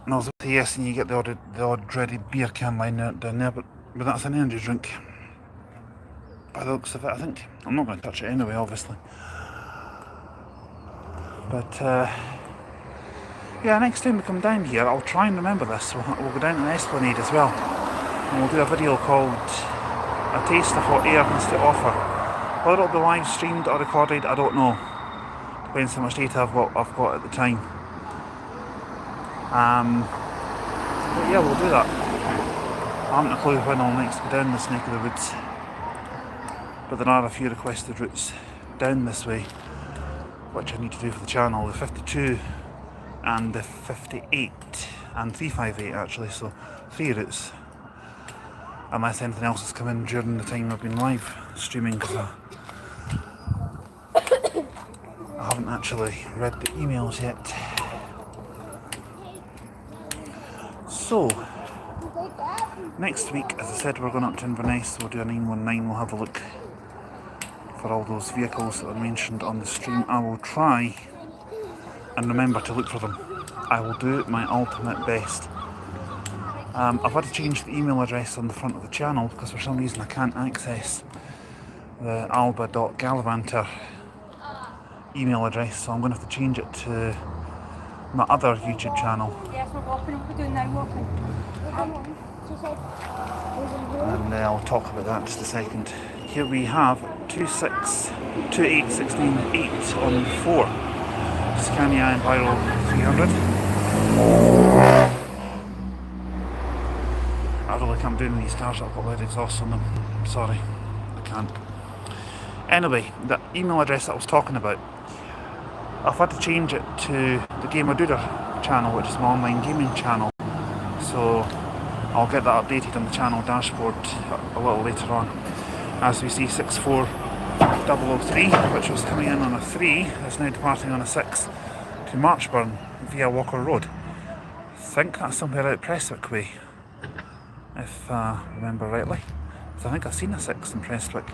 And I was with yes, and you get the odd dreaded beer can line down there, but that's an energy drink. By the looks of it, I think. I'm not going to touch it anyway, obviously. But yeah, next time we come down here, I'll try and remember this. We'll go down to the Esplanade as well, and we'll do a video called A Taste of What Ayr has to Offer. Whether it'll be live streamed or recorded, I don't know. Depends how much data I've got at the time. But yeah, we'll do that. I haven't a clue when I'll next go down this neck of the woods, but there are a few requested routes down this way, which I need to do for the channel. The 52 and the 58 and 358 actually, so 3 routes, unless anything else has come in during the time I've been live streaming, because I haven't actually read the emails yet. So next week, as I said, we're going up to Inverness. We'll do a 919. We'll have a look for all those vehicles that were mentioned on the stream. I will try and remember to look for them. I will do my ultimate best. I've had to change the email address on the front of the channel because for some reason I can't access the alba.gallivanter email address, so I'm going to have to change it to my other YouTube channel. Yes, we're walking. We're doing now walking. And I'll talk about that in just a second. Here we have 28698 on 4. Scania Enviro 300. I really can't do any of these cars that have got lead exhaust on them. Sorry, I can't. Anyway, the email address that I was talking about, I've had to change it to the Gamer Dooder channel, which is my online gaming channel. So I'll get that updated on the channel dashboard a little later on. As we see, 64003, which was coming in on a 3, is now departing on a 6 to Marchburn via Walker Road. I think that's somewhere out Prestwick way, if I remember rightly. So I think I've seen a 6 in Prestwick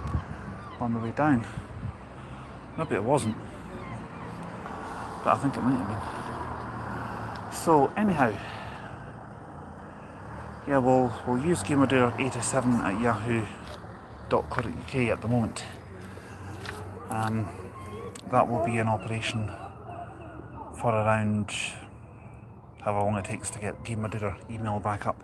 on the way down. Maybe it wasn't, but I think it might have been. So anyhow, yeah, we'll use gamerdoer87@yahoo.co.uk at the moment. That will be in operation for around however long it takes to get GamerDuder email back up.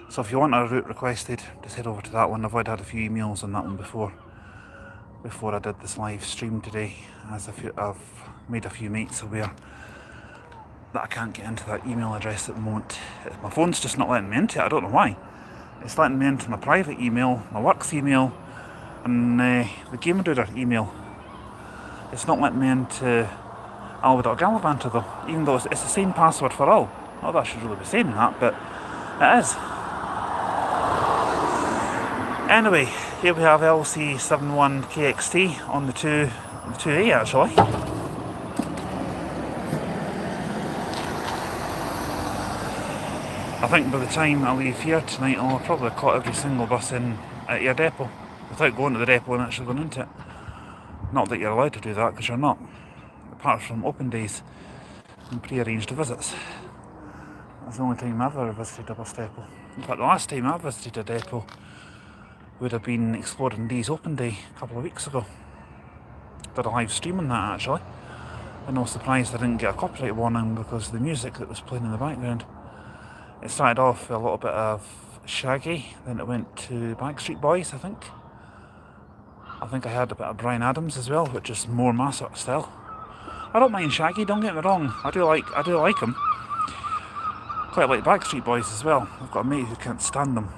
So if you want a route requested, just head over to that one. I've already had a few emails on that one before I did this live stream today, as I've made a few mates aware that I can't get into that email address at the moment. My phone's just not letting me into it, I don't know why. It's letting me into my private email, my work's email, and the GamerDuder email. It's not letting me into Alba.Gallivanter though, even though it's the same password for all. Not that I should really be saying that, but it is. Anyway, here we have LC71KXT on the 2A actually. I think by the time I leave here tonight, I'll probably have caught every single bus in at your depot without going to the depot and actually going into it. Not that you're allowed to do that, because you're not, apart from open days and pre-arranged visits. That's the only time I've ever visited a bus depot. In fact, the last time I visited a depot would have been Exploring Days Open Day a couple of weeks ago. Did a live stream on that actually. I'm no surprised I didn't get a copyright warning because of the music that was playing in the background. It started off with a little bit of Shaggy, then it went to Backstreet Boys, I think. I think I heard a bit of Bryan Adams as well, which is more my sort of style. I don't mind Shaggy, don't get me wrong. I do like him. Quite like Backstreet Boys as well. I've got a mate who can't stand them.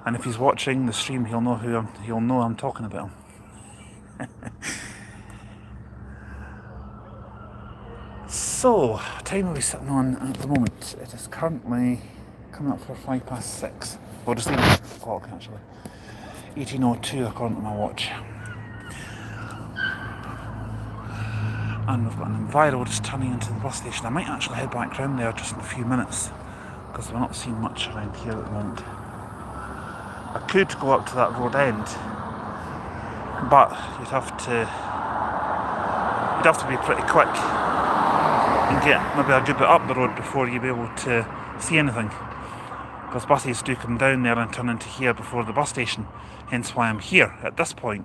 And if he's watching the stream, he'll know I'm talking about him. So, time are we sitting on at the moment? It is currently coming up for 6:05. Well, just 8 o'clock actually. 18:02 according to my watch. And we've got an Enviro just turning into the bus station. I might actually head back round there just in a few minutes, because we're not seeing much around here at the moment. I could go up to that road end, but you'd have to be pretty quick and get maybe a good bit up the road before you'd be able to see anything, because buses do come down there and turn into here before the bus station, hence why I'm here at this point,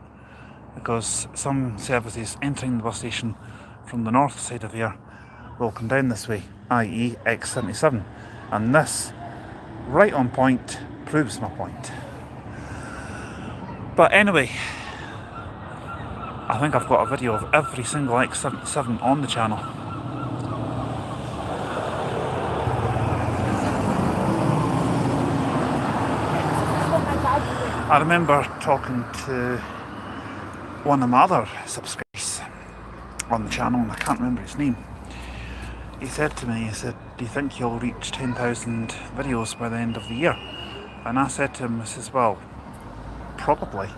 because some services entering the bus station from the north side of here will come down this way, i.e. X77, and this, right on point, proves my point. But anyway, I think I've got a video of every single X77 on the channel. I remember talking to one of my other subscribers on the channel, and I can't remember his name. He said to me, do you think you'll reach 10,000 videos by the end of the year? And I said to him, I says, well, probably.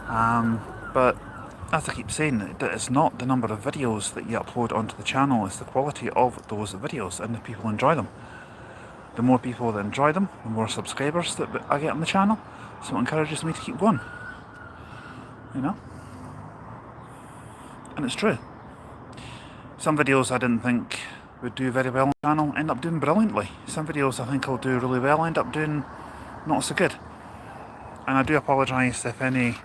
But as I keep saying, it's not the number of videos that you upload onto the channel, it's the quality of those videos and the people enjoy them. The more people that enjoy them, the more subscribers that I get on the channel, so it encourages me to keep going. You know? And it's true. Some videos I didn't think would do very well on the channel end up doing brilliantly. Some videos I think I'll do really well end up doing not so good. And I do apologise if any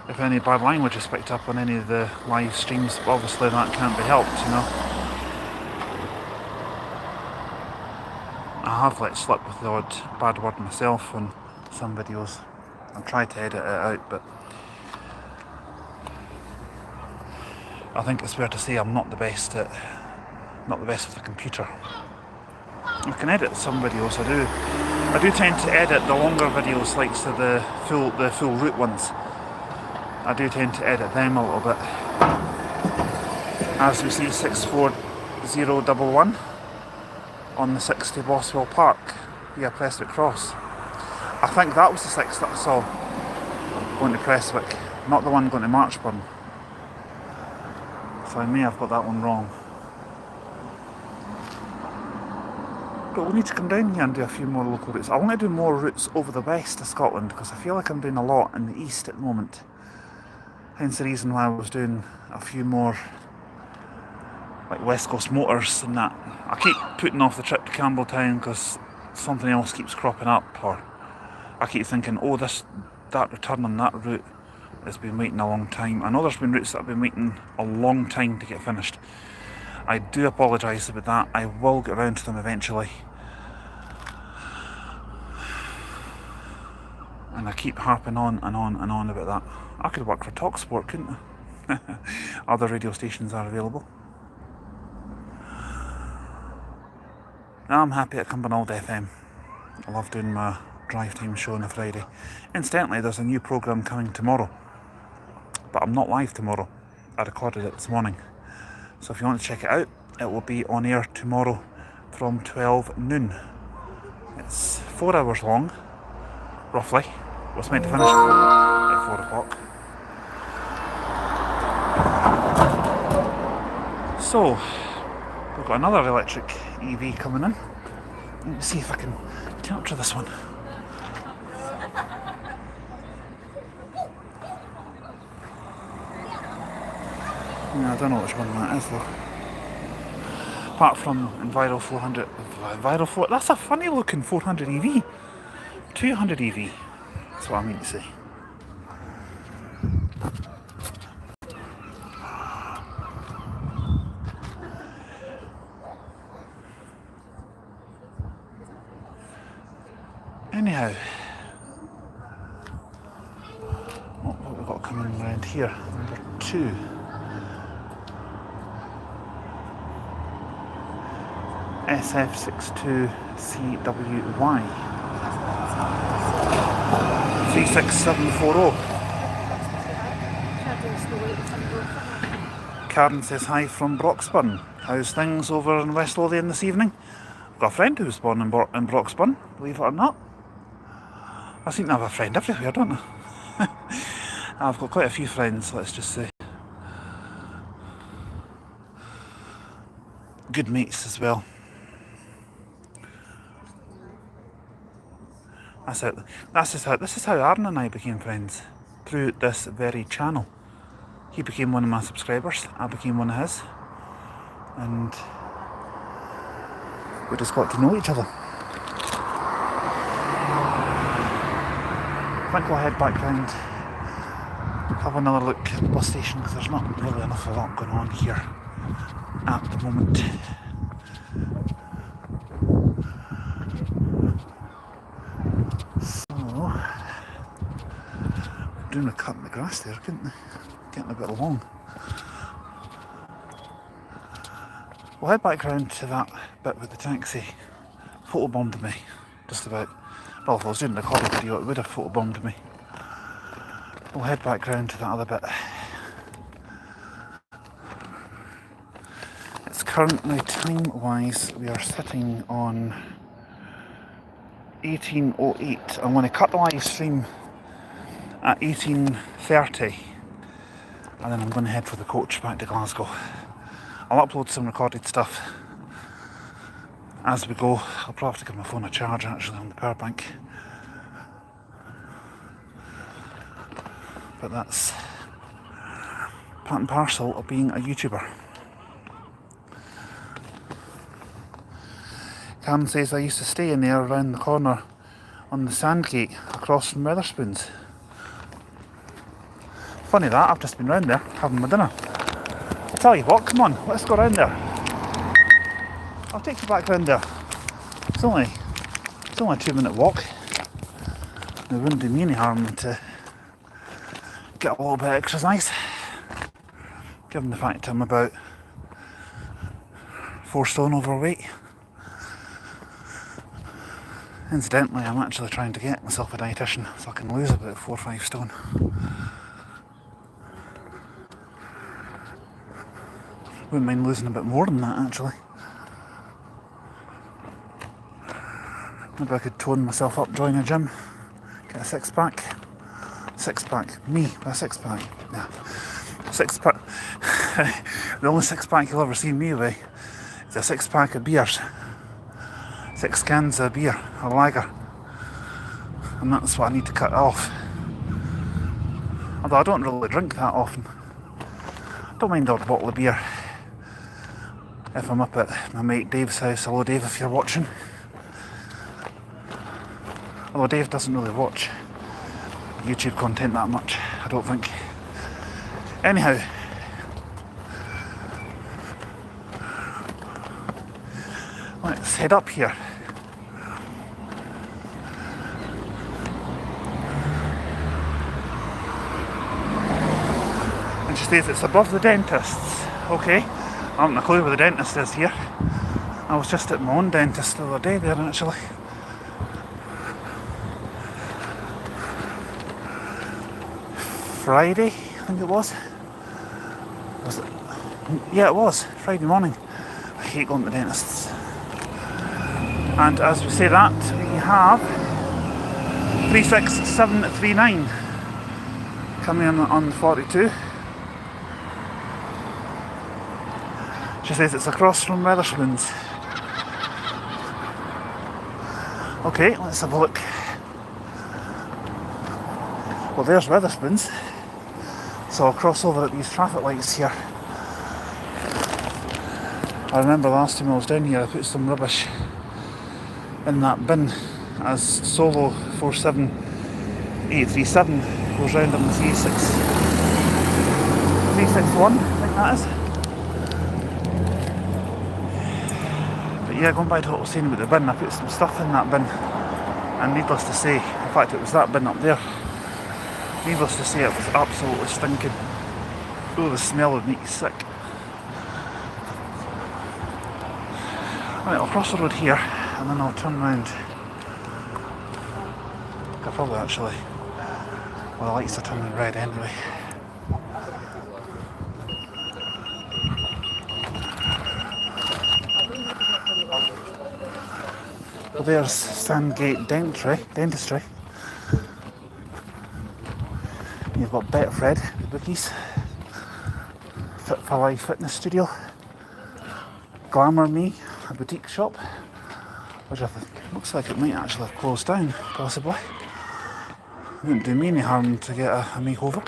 bad language is picked up on any of the live streams. Obviously that can't be helped, you know. I have let slip with the odd bad word myself on some videos. I've tried to edit it out, but I think it's fair to say I'm not the best with the computer. I can edit some videos, I do tend to edit the longer videos, like so the full route ones. I do tend to edit them a little bit. As we see 64011 on the 60 Boswell Park via Prestwick Cross. I think that was the 6 that I saw going to Prestwick, not the one going to Marchburn. So I may have got that one wrong. But we need to come down here and do a few more local routes. I want to do more routes over the west of Scotland, because I feel like I'm doing a lot in the east at the moment. Hence the reason why I was doing a few more like West Coast Motors and that. I keep putting off the trip to Campbelltown because something else keeps cropping up, or I keep thinking, oh, that return on that route has been waiting a long time. I know there's been routes that have been waiting a long time to get finished. I do apologise about that. I will get around to them eventually. And I keep harping on and on and on about that. I could work for TalkSport, couldn't I? Other radio stations are available. I'm happy at Cumbernauld FM. I love doing my drive time show on a Friday. Incidentally, there's a new programme coming tomorrow. But I'm not live tomorrow. I recorded it this morning. So if you want to check it out, it will be on air tomorrow from 12 noon. It's 4 hours long, roughly. It was meant to finish at 4 o'clock. So, we've got another electric EV coming in. Let me see if I can capture this one. Yeah, I don't know which one that is though. Apart from Enviro 400, Enviro 4, that's a funny looking 400 EV. 200 EV, that's what I mean to say. Anyhow, what have we got coming around here? Number 2. SF62CWY 36740. Karen says hi from Broxburn. How's things over in West Lothian this evening? I've got a friend who was born in Broxburn, believe it or not. I seem to have a friend everywhere, don't I? I've got quite a few friends, let's just say. Good mates as well. This is how Aaron and I became friends, through this very channel. He became one of my subscribers, I became one of his, and we just got to know each other. I think we'll head back round, have another look at the bus station, because there's not really enough of that going on here at the moment. So, doing a cut in the grass there, couldn't they? Getting a bit long. We'll head back round to that bit with the taxi. Photobombed me, just about. Well, if I was doing the recording video, it would have photobombed me. We'll head back round to that other bit. It's currently, time-wise, we are sitting on 18:08. I'm going to cut the live stream at 18:30. And then I'm going to head for the coach back to Glasgow. I'll upload some recorded stuff as we go. I'll probably have to give my phone a charge actually on the power bank. But that's part and parcel of being a YouTuber. Cam says I used to stay in there around the corner on the Sandgate across from Wetherspoons. Funny that, I've just been round there having my dinner. I'll tell you what, come on, let's go round there. I'll take you back round there. It's only a 2-minute walk. It wouldn't do me any harm to get a little bit of exercise. Given the fact I'm about 4 stone overweight. Incidentally, I'm actually trying to get myself a dietitian so I can lose about 4 or 5 stone. Wouldn't mind losing a bit more than that actually. Maybe I could tone myself up, join a gym, get a 6-pack. 6-pack, me with a 6-pack. Yeah. 6-pack. The only 6-pack you'll ever see me with is a 6-pack of beers. 6 cans of beer, or lager. And that's what I need to cut off. Although I don't really drink that often. I don't mind a bottle of beer if I'm up at my mate Dave's house. Hello Dave, if you're watching. Although Dave doesn't really watch YouTube content that much. I don't think. Anyhow, let's head up here. And she says it's above the dentist's. Okay, I haven't a clue where the dentist is here. I was just at my own dentist the other day there actually. Friday, I think it was. Was it? Yeah, it was. Friday morning. I hate going to the dentists. And as we say that, we have 36739 coming in on 42. She says it's across from Wetherspoons. Okay, let's have a look. Well, there's Wetherspoons. So I'll cross over at these traffic lights here. I remember last time I was down here I put some rubbish in that bin as Solo 47837 goes round on the 361, I think that is. But yeah, going back to what I was saying about the bin, I put some stuff in that bin, and needless to say, in fact it was that bin up there, needless to say it was absolutely stinking. Oh, the smell would make you sick. Right, I'll cross the road here and then I'll turn round. I'll probably actually, well, the lights are turning red anyway. Well, there's Sandgate Dentistry. You've got Betfred, the bookies, Fit for Life Fitness Studio, Glamour Me, a boutique shop, which I think looks like it might actually have closed down, possibly. It wouldn't do me any harm to get a makeover.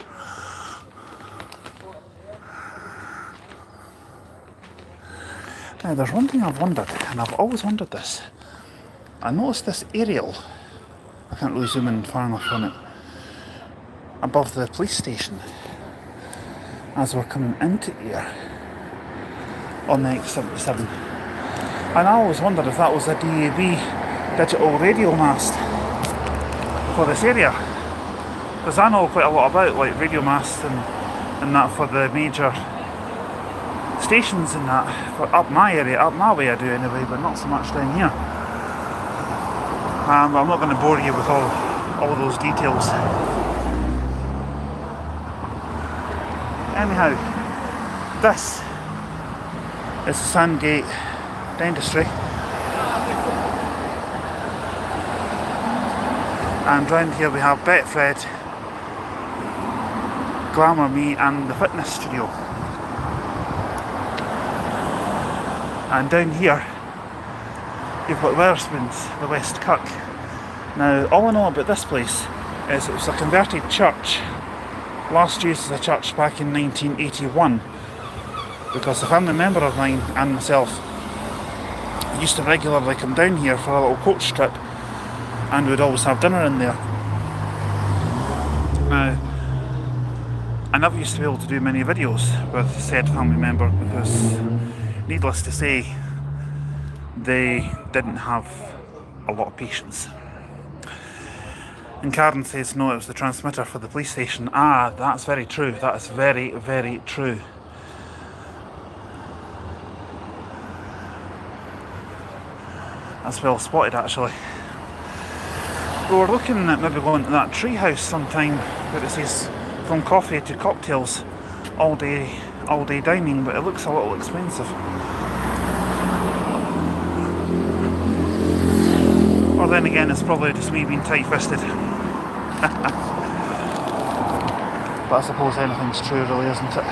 Now, there's one thing I've wondered, and I've always wondered this. I noticed this aerial, I can't really zoom in far enough on it, above the police station as we're coming into Ayr on the X77. And I always wondered if that was a DAB digital radio mast for this area. Because I know quite a lot about like radio masts and that for the major stations and that, for up my area, up my way I do anyway, but not so much down here. I'm not going to bore you with all those details. Anyhow, this is the Sandgate Dentistry, and round here we have Betfred, Glamour Me and the Fitness Studio. And down here you've got Wetherspoons, the West Kirk. Now, all I know about this place is it was a converted church, last used as a church back in 1981, because a family member of mine and myself used to regularly come down here for a little coach trip, and we'd always have dinner in there. Now, I never used to be able to do many videos with said family member because, needless to say, they didn't have a lot of patience. And Karen says, no, it was the transmitter for the police station. Ah, that's very true. That is very, very true. That's well spotted, actually. We were looking at maybe going to that tree house sometime, where it says from coffee to cocktails, all day dining, but it looks a little expensive. Or then again, it's probably just me being tight-fisted. But I suppose anything's true, really, isn't it?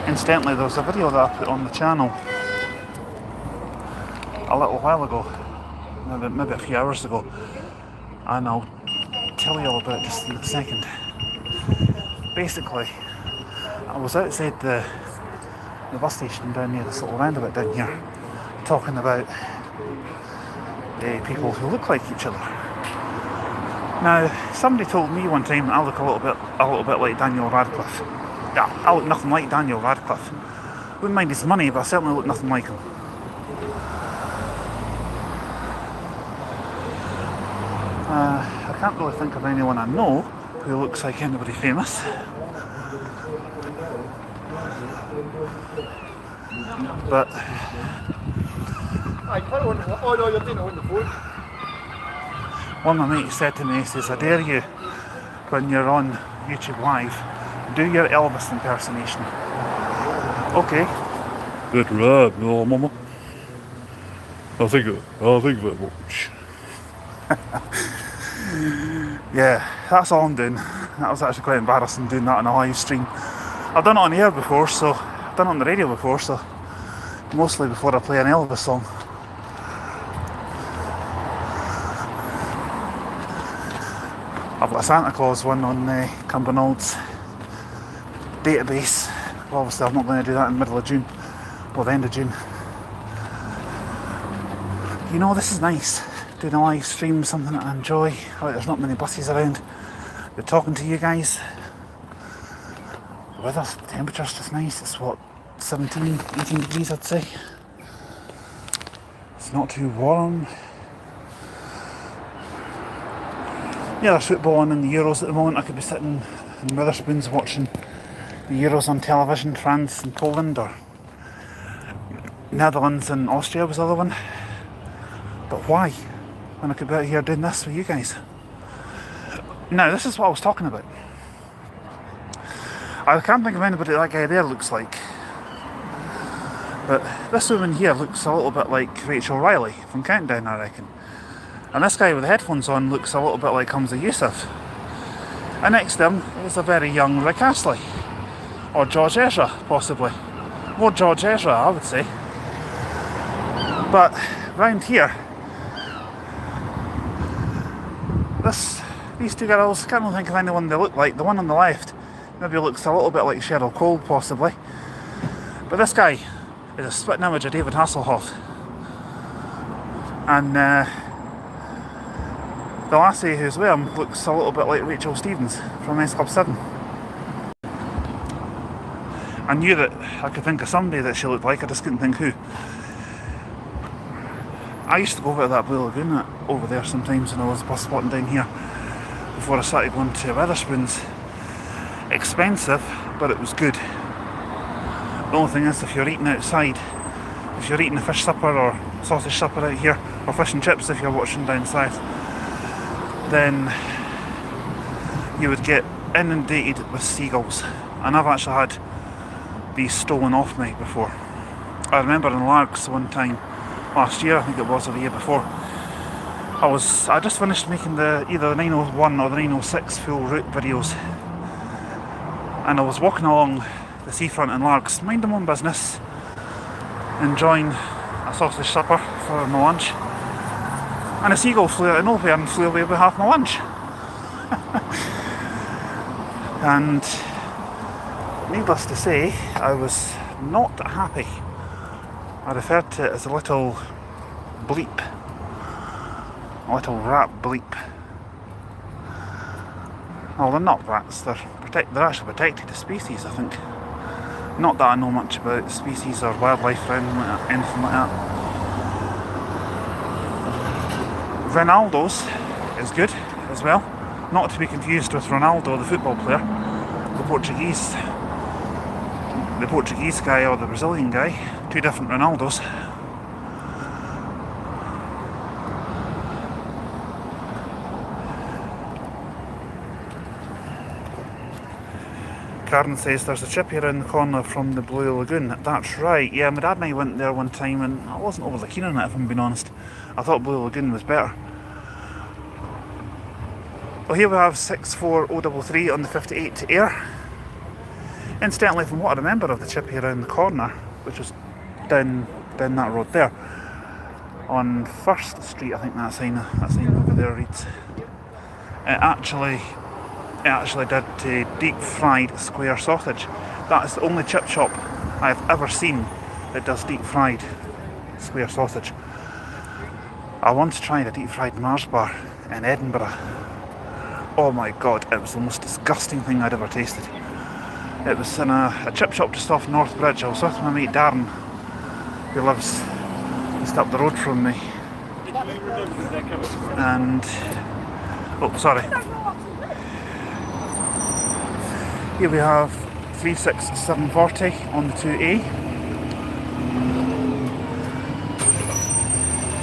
Incidentally, there was a video that I put on the channel a little while ago, maybe a few hours ago, and I'll tell you all about it just in a second. Basically, I was outside the bus station down near this little roundabout down here, talking about people who look like each other. Now, somebody told me one time that I look a little bit like Daniel Radcliffe. Yeah, I look nothing like Daniel Radcliffe. Wouldn't mind his money, but I certainly look nothing like him. I can't really think of anyone I know who looks like anybody famous. But one of my mates said to me, he says, I dare you, when you're on YouTube Live, do your Elvis impersonation. Okay. That's right, no, mama. I think that much. Yeah, that's all I'm doing. That was actually quite embarrassing doing that on a live stream. I've done it on air before, so I've done it on the radio before, so mostly before I play an Elvis song. I've got a Santa Claus one on Cumbernaulds database. Well, obviously I'm not going to do that in the middle of June, or the end of June. You know, this is nice, doing a live stream, something that I enjoy. There's not many buses around. You're talking to you guys. The weather, the temperature's just nice. It's what, 17, 18 degrees I'd say. It's not too warm. Yeah, there's football on in the Euros at the moment. I could be sitting in Witherspoons watching the Euros on television. France and Poland, or Netherlands and Austria was the other one. But why? When I could be out here doing this with you guys. Now, this is what I was talking about. I can't think of anybody that guy there looks like. But this woman here looks a little bit like Rachel Riley from Countdown, I reckon. And this guy with the headphones on looks a little bit like Hamza Youssef. And next to him is a very young Rick Astley. Or George Ezra, possibly. More George Ezra, I would say. But round here, these two girls, I can't really think of anyone they look like. The one on the left maybe looks a little bit like Cheryl Cole, possibly. But this guy is a spitting image of David Hasselhoff. And the lassie who's with him looks a little bit like Rachel Stevens from S Club 7. I knew that I could think of somebody that she looked like, I just couldn't think who. I used to go over to that Blue Lagoon over there sometimes when I was bus spotting down here before I started going to Witherspoons. Expensive, but it was good. The only thing is, if you're eating outside, if you're eating a fish supper or sausage supper out here, or fish and chips if you're watching down south, then you would get inundated with seagulls. And I've actually had these stolen off me before. I remember in Largs one time last year, I think it was, or the year before, I just finished making either the 901 or the 906 full route videos, and I was walking along the seafront in Largs, minding my own business, enjoying a sausage supper for my lunch, and a seagull flew out of nowhere and flew away with half my lunch. And needless to say, I was not happy. I referred to it as a little bleep. A little rat bleep. Well, they're not rats, they're actually protected as species, I think. Not that I know much about species or wildlife or anything like that. Ronaldo's is good as well. Not to be confused with Ronaldo, the football player. The Portuguese guy or the Brazilian guy. Two different Ronaldos. Karen says there's a chippy around the corner from the Blue Lagoon. That's right. Yeah, my dad and I went there one time and I wasn't overly keen on it, if I'm being honest. I thought Blue Lagoon was better. Well, here we have 64033 on the 58 Ayr. Incidentally, from what I remember of the chippy around the corner, which was down that road there, on First Street, I think that sign over there reads, it actually did deep fried square sausage. That is the only chip shop I've ever seen that does deep fried square sausage. I once tried a deep fried Mars bar in Edinburgh, Oh my god, it was the most disgusting thing I'd ever tasted. It was in a chip shop just off North Bridge. I was with my mate Darren, who lives just up the road from me. And, oh sorry. Here we have 36740 on the 2A.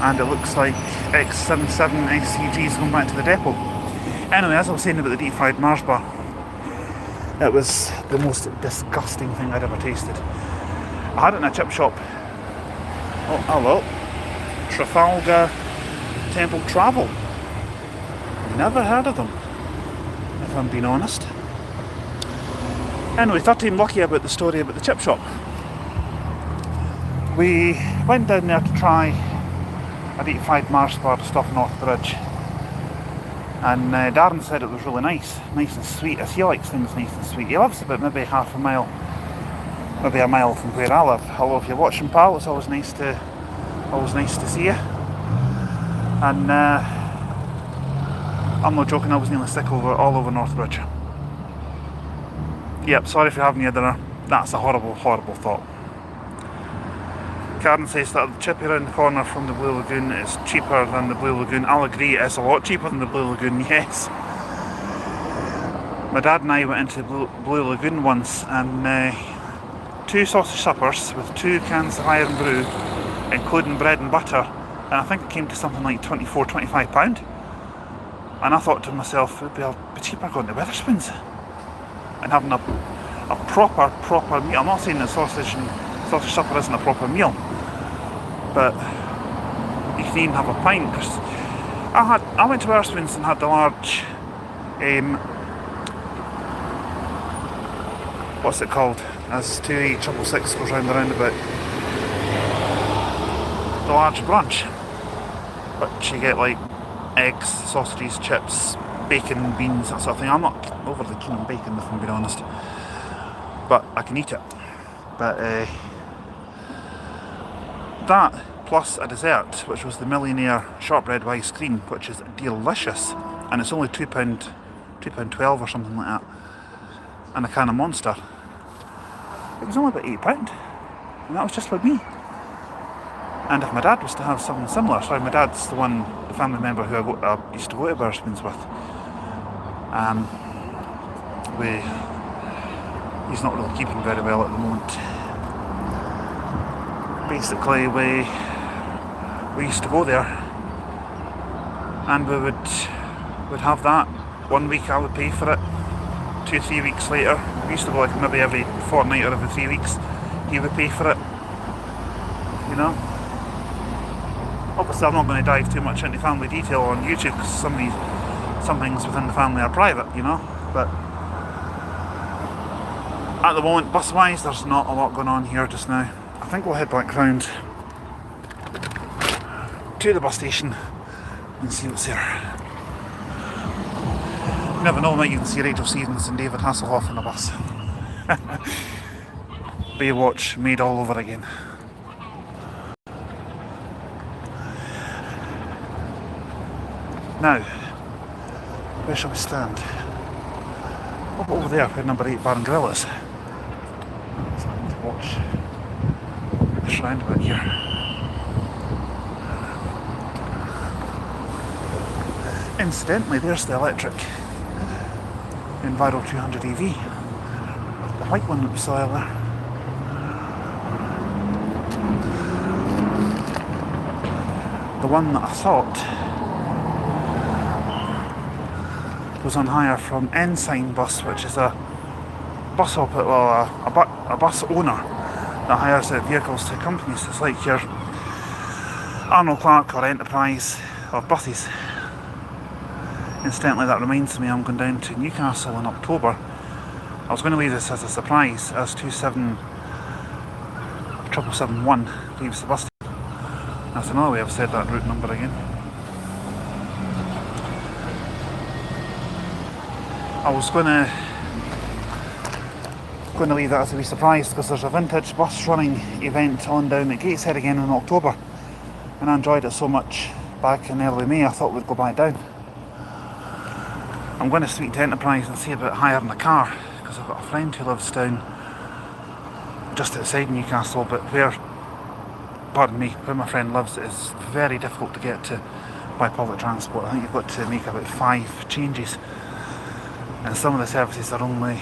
And it looks like X77 SCG is going back to the depot. Anyway, as I was saying about the deep fried Mars bar, it was the most disgusting thing I'd ever tasted. I had it in a chip shop. Oh, hello. Trafalgar Temple Travel. Never heard of them, if I'm being honest. Anyway, 13 lucky about the story about the chip shop. We went down there to try a deep fried Mars bar just off North Bridge. And Darren said it was really nice and sweet, as he likes things nice and sweet. He lives about maybe half a mile, maybe a mile from where I live. Hello, if you're watching, pal, it's always nice to see you. And I'm not joking, I was nearly sick all over North Bridge. Yep, sorry for having your dinner. That's a horrible, horrible thought. Karen says that the chippy around the corner from the Blue Lagoon is cheaper than the Blue Lagoon. I'll agree, it's a lot cheaper than the Blue Lagoon, yes. My dad and I went into Blue Lagoon once, and 2 sausage suppers with 2 cans of Iron Brew, including bread and butter, and I think it came to something like £24–25. And I thought to myself, it would be cheaper going to Wetherspoons and having a proper meal. I'm not saying that sausage supper isn't a proper meal, but you can even have a pint. Because I went to Wetherspoons and had the large, what's it called? As 28666 goes round the roundabout. The large brunch, but you get like eggs, sausages, chips, bacon, beans, that sort of thing. I'm not overly keen on bacon, if I'm being honest, but I can eat it. But that plus a dessert, which was the Millionaire shortbread with ice cream, which is delicious, and it's only £2.12 or something like that, and a can of Monster. It was only about £8, and that was just for me. And if my dad was to have something similar, sorry, my dad's the family member who I used to go to Wetherspoons with. He's not really keeping very well at the moment. Basically, we used to go there, and we would have that. 1 week I would pay for it. 2–3 weeks later, we used to go like maybe every fortnight or every 3 weeks. He would pay for it. You know. Obviously, I'm not going to dive too much into family detail on YouTube because some things within the family are private, you know. But at the moment, bus-wise, there's not a lot going on here just now. I think we'll head back round to the bus station and see what's there. You never know, might even see Rachel Stevens and David Hasselhoff on the bus. Baywatch made all over again. Now, where shall we stand? Up over there where number 8 Bar and Grill is. So I need to watch this roundabout here. Incidentally, there's the electric Enviro 200 EV. The white one that we saw earlier. The one that I thought was on hire from Ensign Bus, which is a bus operator, well, a bus owner that hires out vehicles to companies. It's like your Arnold Clark or Enterprise of buses. Incidentally, that reminds me, I'm going down to Newcastle in October. I was going to leave this as a surprise, as 27771 leaves the bus station. That's another way I've said that route number again. I was going to leave that as a wee surprise because there's a vintage bus running event on down at Gateshead again in October, and I enjoyed it so much back in early May I thought we'd go back down. I'm going to speak to Enterprise and see about hiring a car, because I've got a friend who lives down just outside Newcastle, but where my friend lives is very difficult to get to by public transport. I think you've got to make about 5 changes, and some of the services are only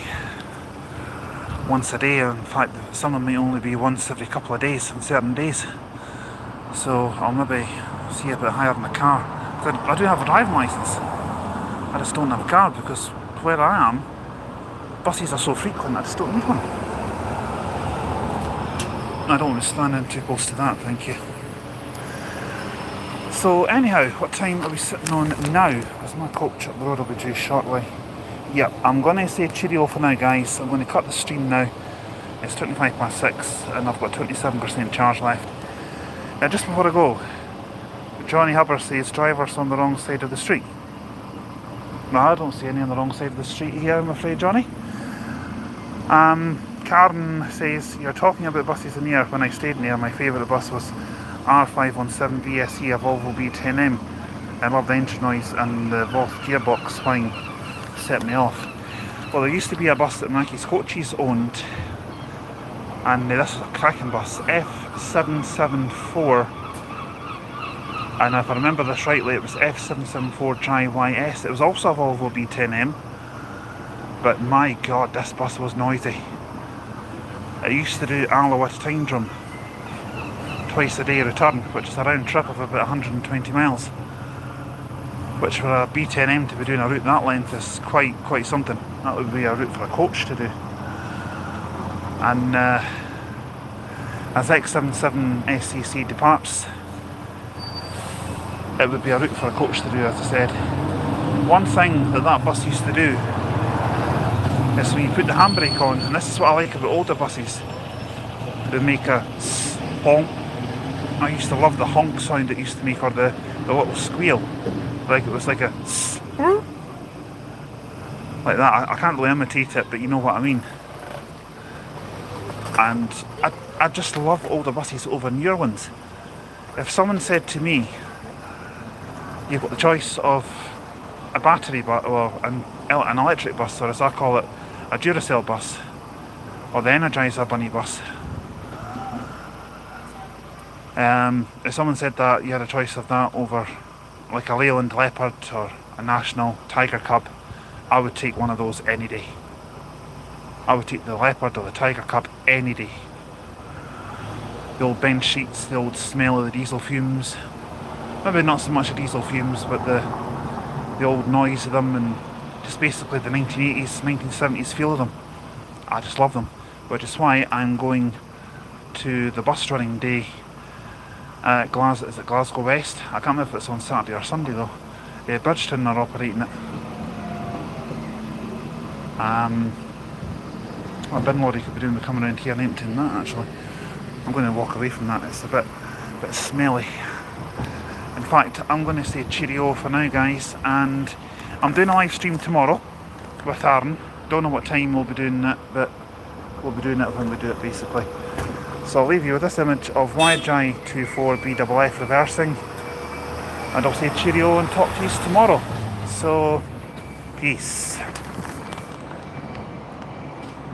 once a day. In fact, some of them may only be once every couple of days on certain days. So I'll maybe see about hiring a car. I do have a driving licence, I just don't have a car because where I am, buses are so frequent I just don't need one. I don't want to stand in too close to that, thank you. So anyhow, what time are we sitting on now? Because my coach up the road will be due shortly. Yep, I'm going to say cheerio for now, guys. I'm going to cut the stream now. It's 6:25 and I've got 27% charge left. Now just before I go, Johnny Hubber says drivers on the wrong side of the street. No, I don't see any on the wrong side of the street here, I'm afraid, Johnny. Karen says, you're talking about buses in Ayr. When I stayed in Ayr, my favourite bus was R517 VSE, a Volvo B10M. I love the engine noise and the Volvo gearbox whine set me off. Well, there used to be a bus that Mackie's Coaches owned, and this was a cracking bus, F774, and if I remember this rightly, it was F774YS. It was also a Volvo B10M, but my god, this bus was noisy. It used to do Alloa to Tyndrum twice a day return, which is a round trip of about 120 miles. Which for a B10M to be doing a route that length is quite something. That would be a route for a coach to do. And as X77 SCC departs, it would be a route for a coach to do, as I said. One thing that bus used to do is when you put the handbrake on, and this is what I like about older buses, they make a honk. I used to love the honk sound it used to make, or the little squeal. Like it was like a like that. I can't really imitate it, but you know what I mean. And I just love older buses over newer ones. If someone said to me, you've got the choice of a battery bus or an electric bus, or as I call it, a Duracell bus, or the Energizer Bunny bus. If someone said that you had a choice of that over like a Leyland Leopard or a National Tiger Cub, I would take one of those any day. I would take the Leopard or the Tiger Cub any day. The old bench sheets, the old smell of the diesel fumes. Maybe not so much the diesel fumes, but the old noise of them, and just basically the 1980s, 1970s feel of them. I just love them, which is why I'm going to the bus running day at Glasgow West. I can't remember if it's on Saturday or Sunday though. Bridgeton are operating it. A bin lorry could be doing the coming around here and emptying that actually. I'm going to walk away from that, it's a bit smelly. In fact, I'm going to say cheerio for now, guys, and I'm doing a live stream tomorrow with Aaron. Don't know what time we'll be doing it, but we'll be doing it when we do it basically. So I'll leave you with this image of YJ24BFF reversing, and I'll say cheerio and talk to you tomorrow. So, peace.